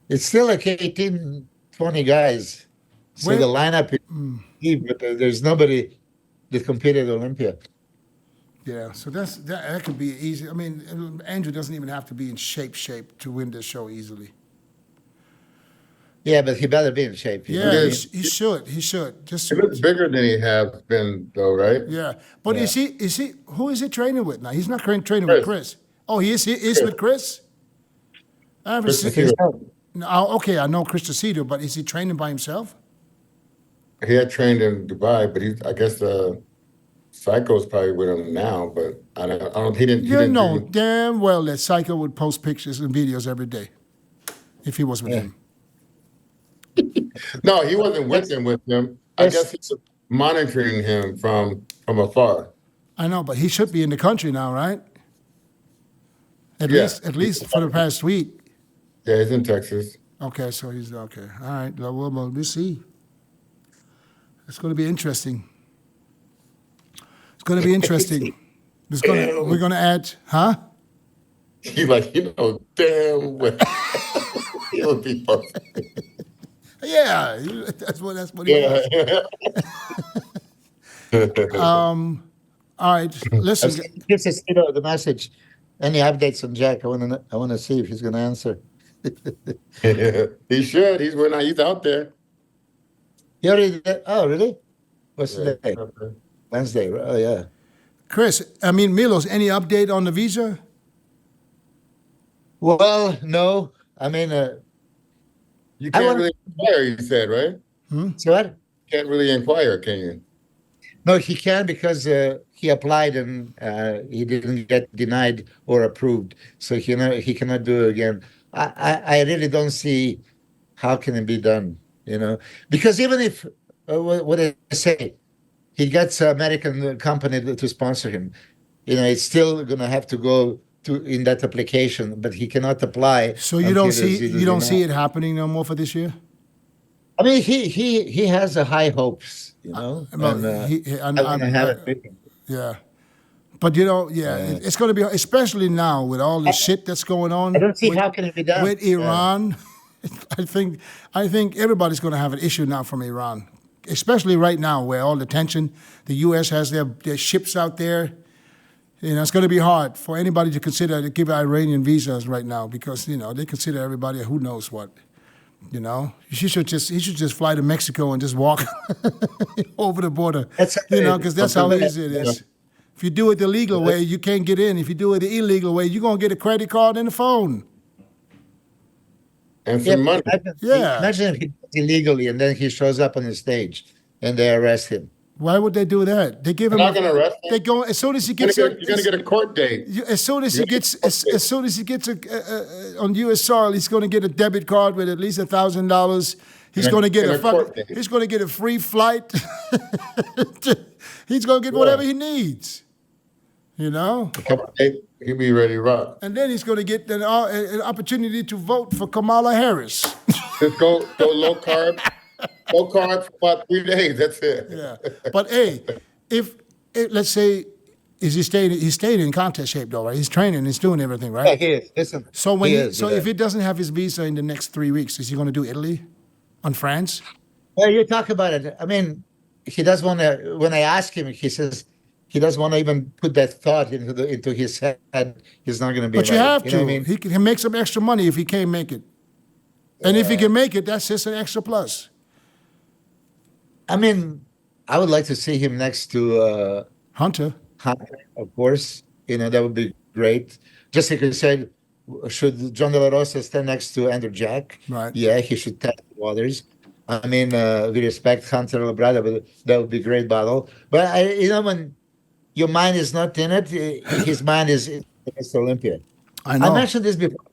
It's still like 18, 20 guys. So the lineup is but there's nobody that competed at Olympia. Yeah, so that could be easy. I mean, Andrew doesn't even have to be in shape to win this show easily. Yeah, but he better be in shape. Yeah, he should. He should. Just He looks bigger than he has been, though, right? yeah, but is he? Who is he training with now? He's not training Chris. with Chris. Oh, he is with Chris. I haven't Chris seen. Castillo. No, okay, I know Chris Castillo, but is he training by himself? He had trained in Dubai, but I guess Psycho's probably with him now. But I don't. He didn't. You know damn well that Psycho would post pictures and videos every day if he was with him. No, he wasn't with him. I guess he's monitoring him from afar. I know, but he should be in the country now, right? At least for the past week. Yeah, he's in Texas. Okay, so he's okay. All right, well, we'll see. It's going to be interesting. It's going to be interesting. We're going to add, huh? He's like, damn well. He'll be perfect. Yeah, that's what he was. All right, listen. Gives us the message. Any updates on Jack? I want to see if he's going to answer. He should. He's out there. He already did? Oh, really? What's the day? Wednesday. Oh, yeah. Chris, Milos, any update on the visa? Well, no. I mean, You can't really inquire, you said, right? So what? Can't really inquire, can you? No, he can because he applied and he didn't get denied or approved. So he cannot do it again. I really don't see how can it be done, Because even if, what I say, he gets an American company to sponsor him, it's still going to have to go in that application, but he cannot apply. So you don't see it happening no more for this year? I mean, he has high hopes, I'm gonna have it with him. Yeah. But it's going to be, especially now with all the shit that's going on. I don't see how can it be done with Iran. I think everybody's going to have an issue now from Iran, especially right now where all the tension. The U.S. has their ships out there. It's going to be hard for anybody to give Iranian visas right now because they consider everybody who knows what. He should just fly to Mexico and just walk over the border. Because that's how easy it is. If you do it the legal way, you can't get in. If you do it the illegal way, you're going to get a credit card and a phone. And some money. Imagine if he does it illegally and then he shows up on the stage and they arrest him. Why would they do that? They give him. They're not going to arrest him. They go as soon as he gets. You're going to get a court date. As soon as he gets, as soon as he gets on U.S. soil, he's going to get a debit card with at least $1,000. He's going to get he's going to get a free flight. He's going to get whatever he needs. You know. He'll be ready to rock. And then he's going to get an opportunity to vote for Kamala Harris. Just go low carb. Low carb for about 3 days. That's it. Yeah, but hey, if let's say, he's staying in contest shape though, right? He's training, he's doing everything, right? Yeah, he is. Listen, so if he doesn't have his visa in the next 3 weeks, is he going to do Italy, on France? Well, you talk about it. I mean, he does want to. When I ask him, he says he doesn't want to even put that thought into his head. He's not going to be. But you have to. You know what I mean? He can make some extra money if he can't make it, and if he can make it, that's just an extra plus. I mean, I would like to see him next to Hunter. Hunter, of course. You know, that would be great. Just like you said, should John DeLarosa stand next to Andrew Jack? Right. Yeah, he should test the waters. I mean, we respect Hunter Labrada, but that would be a great battle. But, when your mind is not in it, his mind is in Mr. Olympia. I know. I mentioned this before.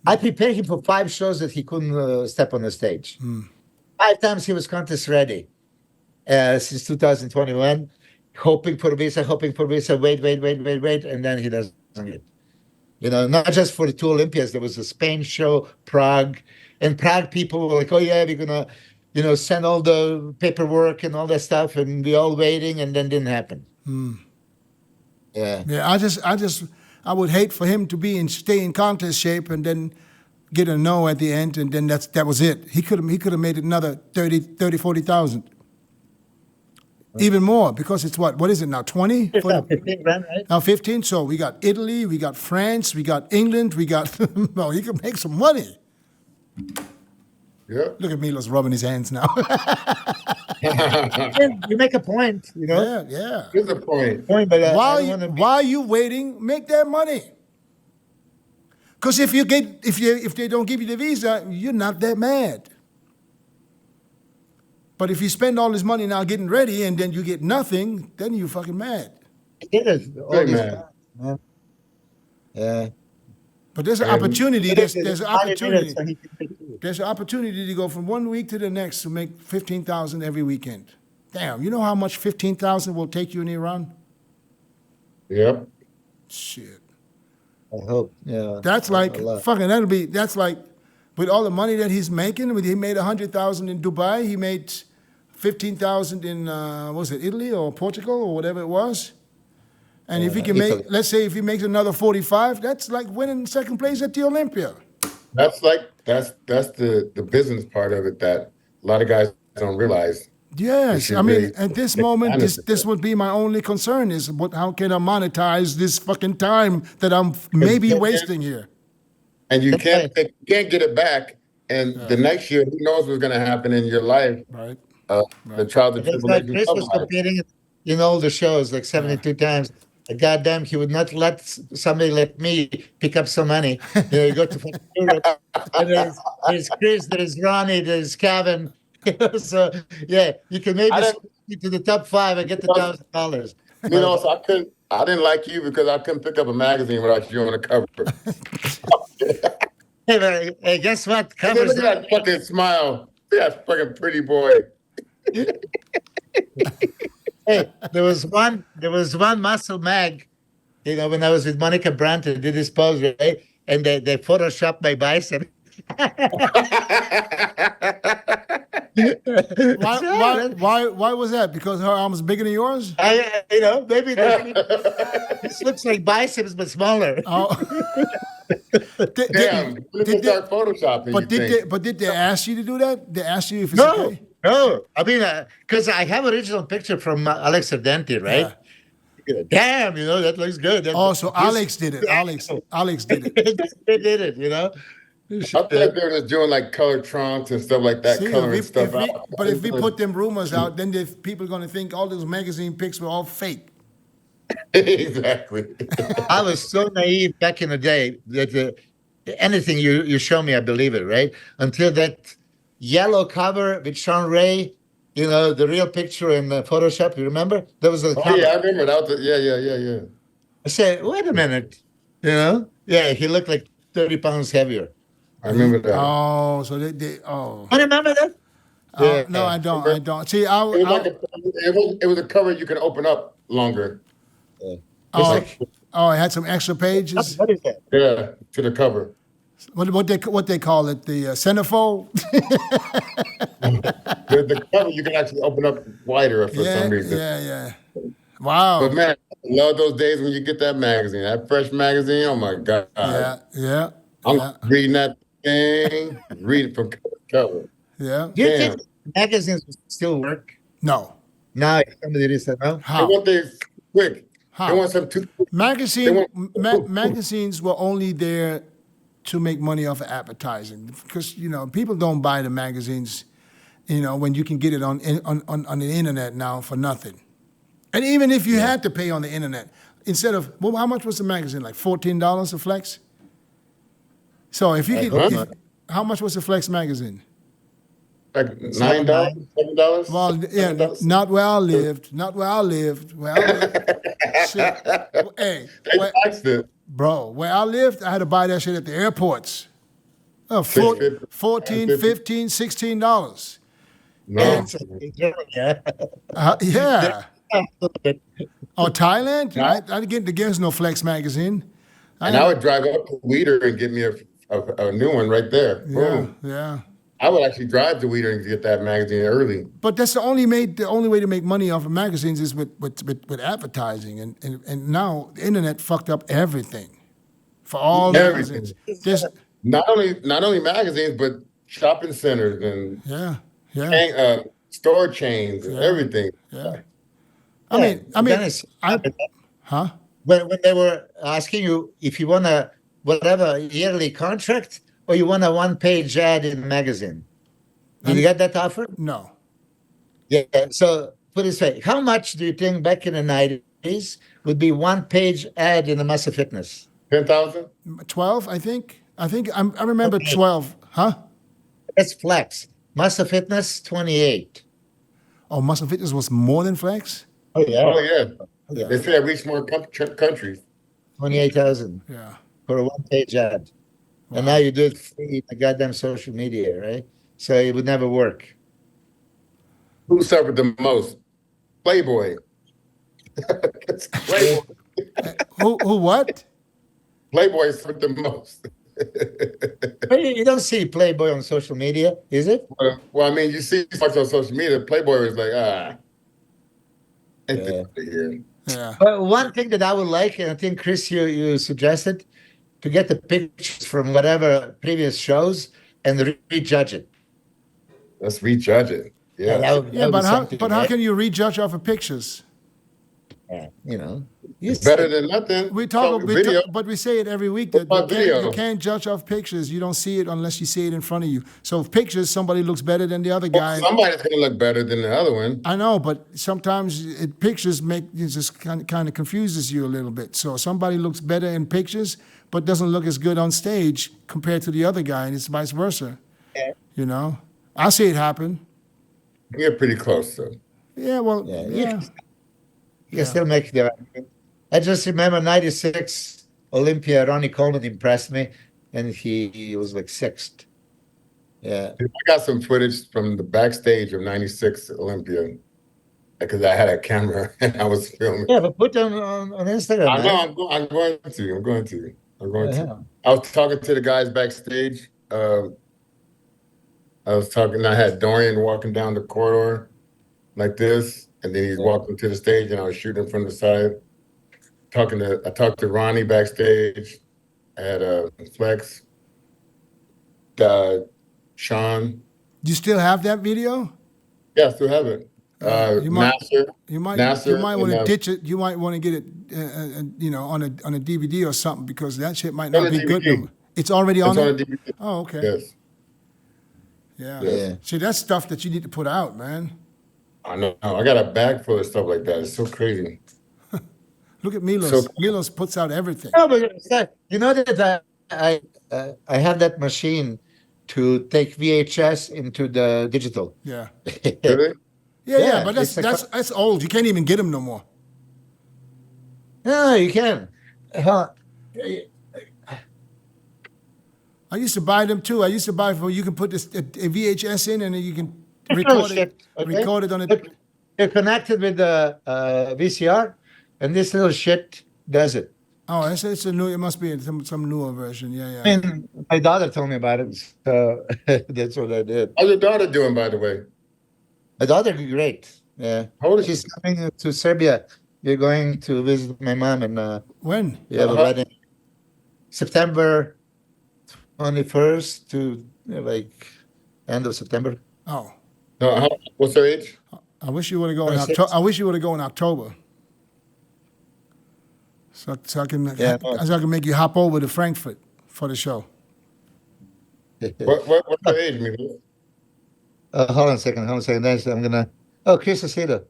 I prepared him for 5 shows that he couldn't step on the stage. 5 times he was contest ready since 2021, hoping for visa, wait, and then he doesn't get. You know, not just for the 2 Olympiads. There was a Spain show, Prague, and Prague people were like, oh yeah, we're gonna, send all the paperwork and all that stuff, and we all waiting, and then didn't happen. Yeah. Yeah, I would hate for him to stay in contest shape and then get a no at the end, and then that was it. He could have made another 40,000. Even more, because it's what is it now, 20? 15 grand, right? Now 15, so we got Italy, we got France, we got England, we got, no, he could make some money. Yeah. Look at Milos rubbing his hands now. You make a point, Yeah. Here's the point. But Why are you waiting? Make that money. Because if they don't give you the visa, you're not that mad. But if you spend all this money now getting ready and then you get nothing, then you're fucking mad. it is Very mad. man. Yeah. But there's an opportunity. There's an opportunity. So he can pick you. There's an opportunity to go from one week to the next to make 15,000 every weekend. Damn, you know how much 15,000 will take you in Iran? Yep. Shit. I hope. Yeah. That's like a lot. fucking. That's like, with all the money that he's making. He made 100,000 in Dubai. He made 15,000 in Italy or Portugal or whatever it was. And if he can Italy. let's say if he makes another 45, that's like winning second place at the Olympia. That's the business part of it that a lot of guys don't realize. Yes, should I mean, really at this take moment, advantage of this that. would be my only concern is how can I monetize this fucking time that I'm maybe wasting here? And you can't get it back. And the next year, who knows what's going to happen in your life? Right. The trials and That's why tribulations Chris of was life. competing in all the shows, like 72 times. Goddamn, he would not let somebody like me pick up some money. You go to fucking Europe, and there's Chris, there's Ronnie, there's Kevin. So, yeah, you can maybe get to the top 5 and get the $1,000. So I didn't like you because I couldn't pick up a magazine without you on the cover. Hey, guess what? Hey, Covers look at that fucking smile. Look at that fucking pretty boy. Hey, there was one muscle mag, when I was with Monica Brandt, I did this pose, right? And they photoshopped my bicep. Why was that? Because her arm is bigger than yours? Maybe this looks like biceps but smaller. Oh. Damn. When did they start photoshopping? But did they ask you to do that? They asked you if it's No, okay? no. I mean, because I have original picture from Alex Ardenti, right? Damn, that looks good. So Alex did it. Alex did it. They did it, I thought they were just doing like color trunks and stuff like that, See, coloring stuff out. But if we put them rumors out, then people are going to think all those magazine pics were all fake. Exactly. I was so naive back in the day that anything you show me, I believe it, right? Until that yellow cover with Sean Ray, the real picture in Photoshop. You remember? That was the Oh cover. yeah, I remember that. Yeah. I said, wait a minute, Yeah, he looked like 30 pounds heavier. I remember that. Oh, so they. I remember that. Yeah. No, I don't. I Remember? don't. See, It was like it was a cover you can open up longer. Yeah. oh, Like, it had some extra pages. what is that? Yeah, to the cover. What they call it? The centerfold. The cover you can actually open up wider for some reason. Yeah. Wow. But man, I love those days when you get that magazine, that fresh magazine. Oh my God. Yeah. I'm reading that thing, reading from cover to cover. Yeah. Do you Damn. think magazines still work? No. Now, if somebody did say no. They How? want things quick. How? They want some too quick. Magazines were only there to make money off of advertising because people don't buy the magazines, when you can get it on the internet now for nothing. And even if you had to pay on the internet, instead of how much was the magazine? Like $14 a Flex. So if you could, how much was the Flex magazine? Like $9, $7. Well, yeah, $7. not where I lived. Not where I lived. Shit. Hey, They taxed it. bro, where I lived, I had to buy that shit at the airports. $14, $15, $16. No. Yeah. Yeah. Oh, Thailand? I didn't get against no Flex magazine. And I would drive up to Weeder and get me a new one right there. Boom. Yeah. I would actually drive to Weeder and get that magazine early. But that's the only way to make money off of magazines is with advertising, and now the internet fucked up everything for all Everything. magazines. There's, Not only magazines, but shopping centers and store chains and everything. yeah. Dennis, Huh? when they were asking you if you want a whatever yearly contract or you want a one-page ad in a magazine, did you get that offer? No. Yeah. So put it this way: how much do you think back in the 90s would be one-page ad in the Muscle Fitness? 10,000. 12, I think. I remember 12. Huh? That's Flex. Muscle Fitness 28. Oh, Muscle Fitness was more than Flex? Oh yeah. Oh yeah. Yeah. They say I reached more countries. 28,000 Yeah. for a one-page ad. And now you do it free in the goddamn social media, right? So it would never work. Who suffered the most? Playboy. It's Playboy. Who what? Playboy suffered the most. But you don't see Playboy on social media, is it? Well, I mean, you see much on social media. Playboy was like, get out of here. Yeah. But one thing that I would like, and I think Chris, you suggested, to get the pictures from whatever previous shows and rejudge it. Let's rejudge it. Yeah. that would be something, but how right? can you rejudge off of pictures? Yeah, It's better than nothing. But we say it every week that you can't judge off pictures. You don't see it unless you see it in front of you. So if pictures, somebody looks better than the other guy. Somebody's gonna look better than the other one. I know, but sometimes pictures it just kind of confuses you a little bit. So somebody looks better in pictures, but doesn't look as good on stage compared to the other guy, and it's vice versa. Yeah. I see it happen. You're pretty close, though. Yeah, well, Yeah. You can still make the argument. I just remember 96 Olympia, Ronnie Coleman impressed me, and he was like sixth. Yeah. I got some footage from the backstage of 96 Olympia because I had a camera and I was filming. Yeah, but put them on Instagram. I man. know, I'm going to. Yeah. I was talking to the guys backstage. I had Dorian walking down the corridor like this, and then he's walking to the stage, and I was shooting from the side. I talked to Ronnie backstage. I had Flex, Sean. You still have that video? Yeah, I still have it. You might Nasser want to ditch it. You might want to get it, on a DVD or something because that shit might not be good. No. It's already on there? On a DVD. Oh, okay. Yes. Yeah. See, that's stuff that you need to put out, man. I know. I got a bag full of stuff like that. It's so crazy. Look at Milos. So- Milos puts out everything. No, but you know that I have that machine to take VHS into the digital. Yeah. Really? Yeah, Yeah, but it's a that's old. You can't even get them no more. No, you can. Huh. I used to buy them too. I used to buy for you can put this a VHS in and then you can It's no record it. shit, okay? Record it on Look, it. They're connected with the VCR, and this little shit does it. Oh, it's a new. It must be some newer version. Yeah, I yeah. mean, my daughter told me about it, so that's what I did. How's your daughter doing, by the way? My daughter did great. Yeah, How old is she's coming to Serbia. We're going to visit my mom, and When? we have a Uh-huh. wedding September 21st to like end of September. Oh, No, what's her age? I wish you would have gone in 26. October. I wish you would have gone in October. So I can Yeah, so I can make you hop over to Frankfurt for the show. What's her age, Milos? Hold on a second. Hold on a second. Then I'm gonna. Oh, Chris Aceto.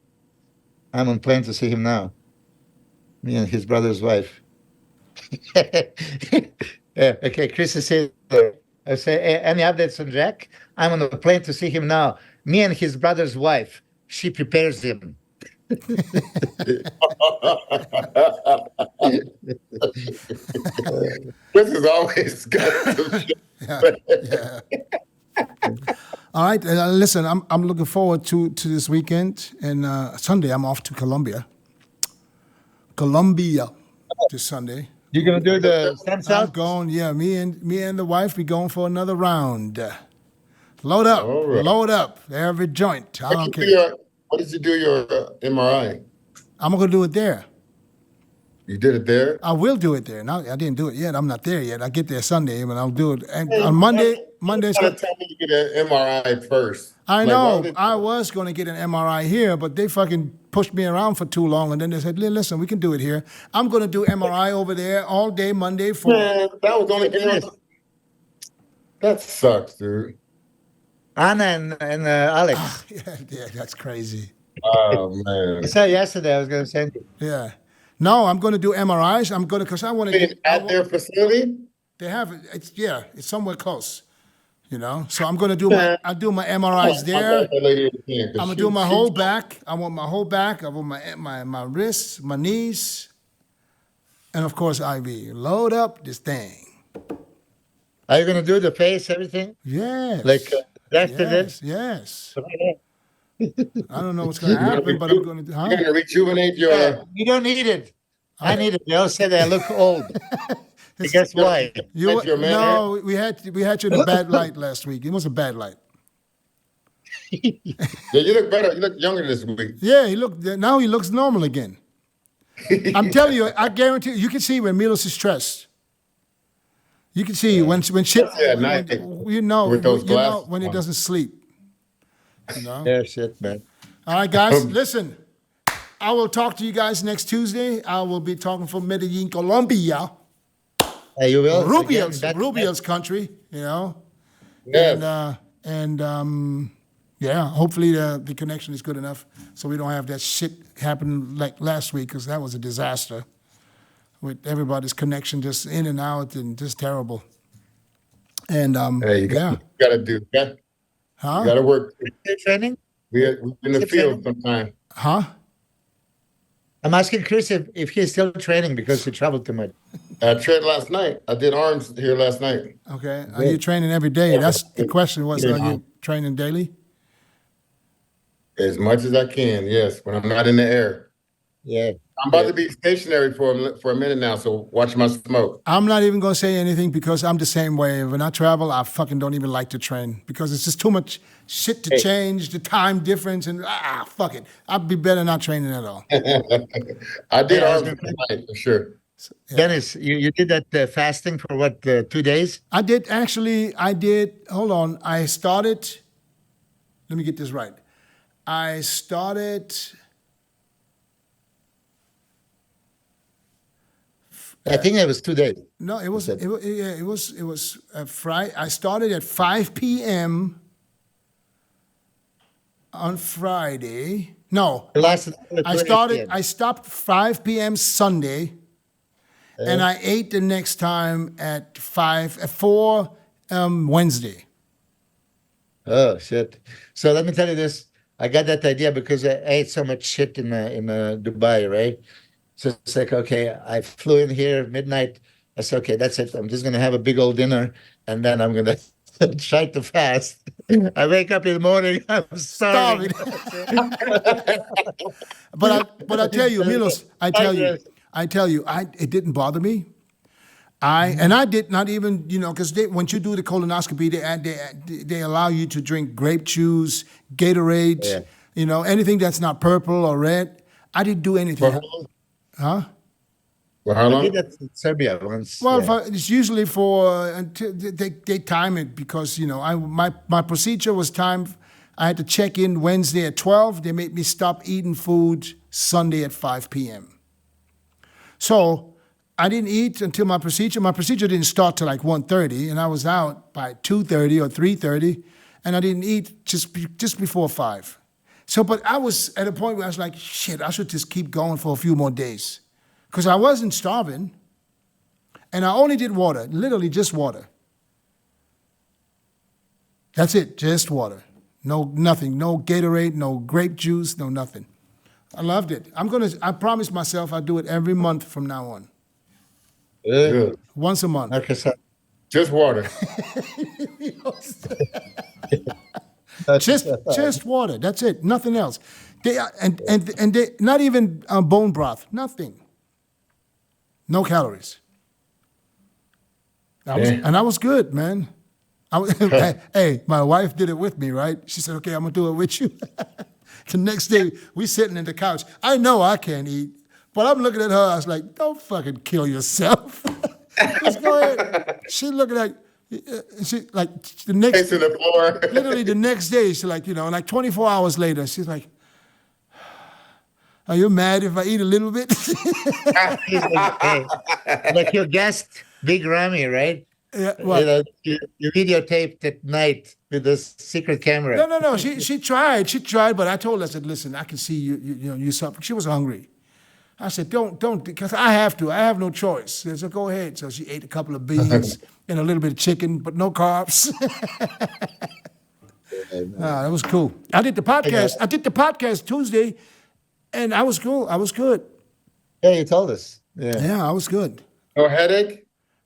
I'm on plane to see him now. Me and his brother's wife. Yeah, okay, Chris Aceto. I say, any updates on Jack? I'm on the plane to see him now. Me and his brother's wife. She prepares him. This is always got some shit. Yeah. All right. Listen, I'm looking forward to this weekend, and Sunday I'm off to Colombia. Colombia this Sunday. You're gonna do the stem I'm cells? going. Yeah, me and the wife be going for another round. Load up, All right. load up every joint. I don't care. What did you do your MRI? I'm gonna do it there. You did it there? I will do it there. No, I didn't do it yet. I'm not there yet. I get there Sunday, but I'll do it. And on Monday, Monday's. You gotta tell me you get an MRI first. I Like, know. why would they- I was going to get an MRI here, but they fucking pushed me around for too long, and then they said, "Listen, we can do it here." I'm going to do MRI over there all day Monday for. Man, that was only that sucks, dude. Anna and Alex. Yeah, that's crazy. Oh man. I said yesterday I was gonna send you. Yeah. No, I'm going to do MRIs. I'm going to because I want to get. At their facility? They have it. It's somewhere close. You know, so I'm going to do my MRIs there. I'm gonna do my whole back. I want my whole back. I want my wrists, my knees, and of course IV. Load up this thing. Are you gonna do the face, everything? Yes. Like yesterday? Yes. I don't know what's gonna happen, but I'm gonna do. You're gonna rejuvenate your. You don't need it. I need it. They all say that I look old. And guess why? That's your man. No, we had you in a bad light last week. It was a bad light. Yeah, you look better. You look younger this week. Yeah, now he looks normal again. I'm telling you, I guarantee you can see when Milos is stressed. You can see when shit. Yeah, at night, you know, with those you know glasses when he on. doesn't sleep. You know. Yeah, shit, man. All right, guys, listen. I will talk to you guys next Tuesday. I will be talking from Medellin, Colombia. Hey, you will. Rubiel's Again, Rubiel's country, you know. Yes. Yeah, hopefully the connection is good enough so we don't have that shit happen like last week because that was a disaster with everybody's connection just in and out and just terrible. And Hey, you gotta do that. huh? You gotta work. training? We're in the Keep field training. sometime. Huh? I'm asking Chris if he's still training because he traveled too much. I trained last night. I did arms here last night. Okay. Are you training every day? That's the question. Are you training daily? As much as I can, yes, when I'm not in the air. Yeah. I'm about to be stationary for a minute now, so watch my smoke. I'm not even going to say anything because I'm the same way. When I travel, I fucking don't even like to train because it's just too much shit to change, the time difference, and fuck it. I'd be better not training at all. I did Yeah, I was arms gonna tonight for sure. Dennis, you did that fasting for what, 2 days? I did, hold on. I started, let me get this right. I started, I think it was 2 days. no, it was Friday. I started at 5 p.m. on Friday. No, It lasted until I 2 started. p.m. I stopped 5 p.m. Sunday, and I ate the next time at 4 Wednesday. Oh shit! So let me tell you this. I got that idea because I ate so much shit in Dubai, right? So it's like, okay, I flew in here midnight. I said, okay, that's it. I'm just gonna have a big old dinner, and then I'm gonna try to fast. I wake up in the morning, I'm starving. But I tell you, Milos, I tell you, it didn't bother me. I did not even, because once you do the colonoscopy, they allow you to drink grape juice, Gatorade, anything that's not purple or red. I didn't do anything. Huh? For how I long? did that in Serbia once. Well, yeah. it's usually for until they time it because my procedure was timed. I had to check in Wednesday at 12. They made me stop eating food Sunday at 5 p.m. So I didn't eat until my procedure. My procedure didn't start till like 1:30, and I was out by 2:30 or 3:30, and I didn't eat just before 5. So, but I was at a point where I was like, shit, I should just keep going for a few more days. Because I wasn't starving, and I only did water, literally just water. That's it, just water. No, nothing, no Gatorade, no grape juice, no nothing. I loved it. I promised myself I'd do it every month from now on. Good. Once a month. Okay, so Just water. just water. That's it. Nothing else. They not even bone broth. Nothing. No calories. And I was good, man. Hey, my wife did it with me, right? She said, "Okay, I'm gonna do it with you." The next day, we sitting in the couch. I know I can't eat, but I'm looking at her. I was like, "Don't fucking kill yourself. Just go ahead." She looking at. She like the next. Face to the floor. Literally the next day, she's like, like 24 hours later, she's like, "Are you mad if I eat a little bit?" hey, like your guest, Big Ramy, right? Yeah, what? You videotaped at night with a secret camera. No. She tried, but I told her, I said, "Listen, I can see you suffer." She was hungry. I said, don't, because I have to. I have no choice. She said, "Go ahead." So she ate a couple of beans and a little bit of chicken, but no carbs. That was cool. I did the podcast Tuesday, and I was cool. I was good. Yeah, you told us. Yeah, I was good. No headache?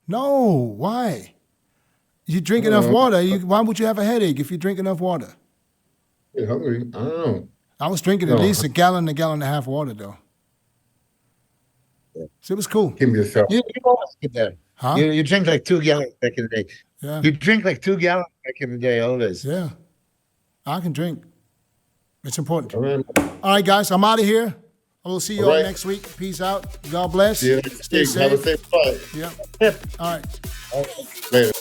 No, why? You drink enough water. Why would you have a headache if you drink enough water? You're hungry? I don't know. I was drinking at least a gallon and a half water, though. So it was cool. Give me yourself. You always get there. Huh? You drink like 2 gallons back in the day. Yeah. You drink like 2 gallons back in the day, always. Yeah. I can drink. It's important. All right. All right, guys, I'm out of here. I will see you all All right. next week. Peace out. God bless. See you next Stay week. Have a safe. safe flight. Yeah. All right. Later.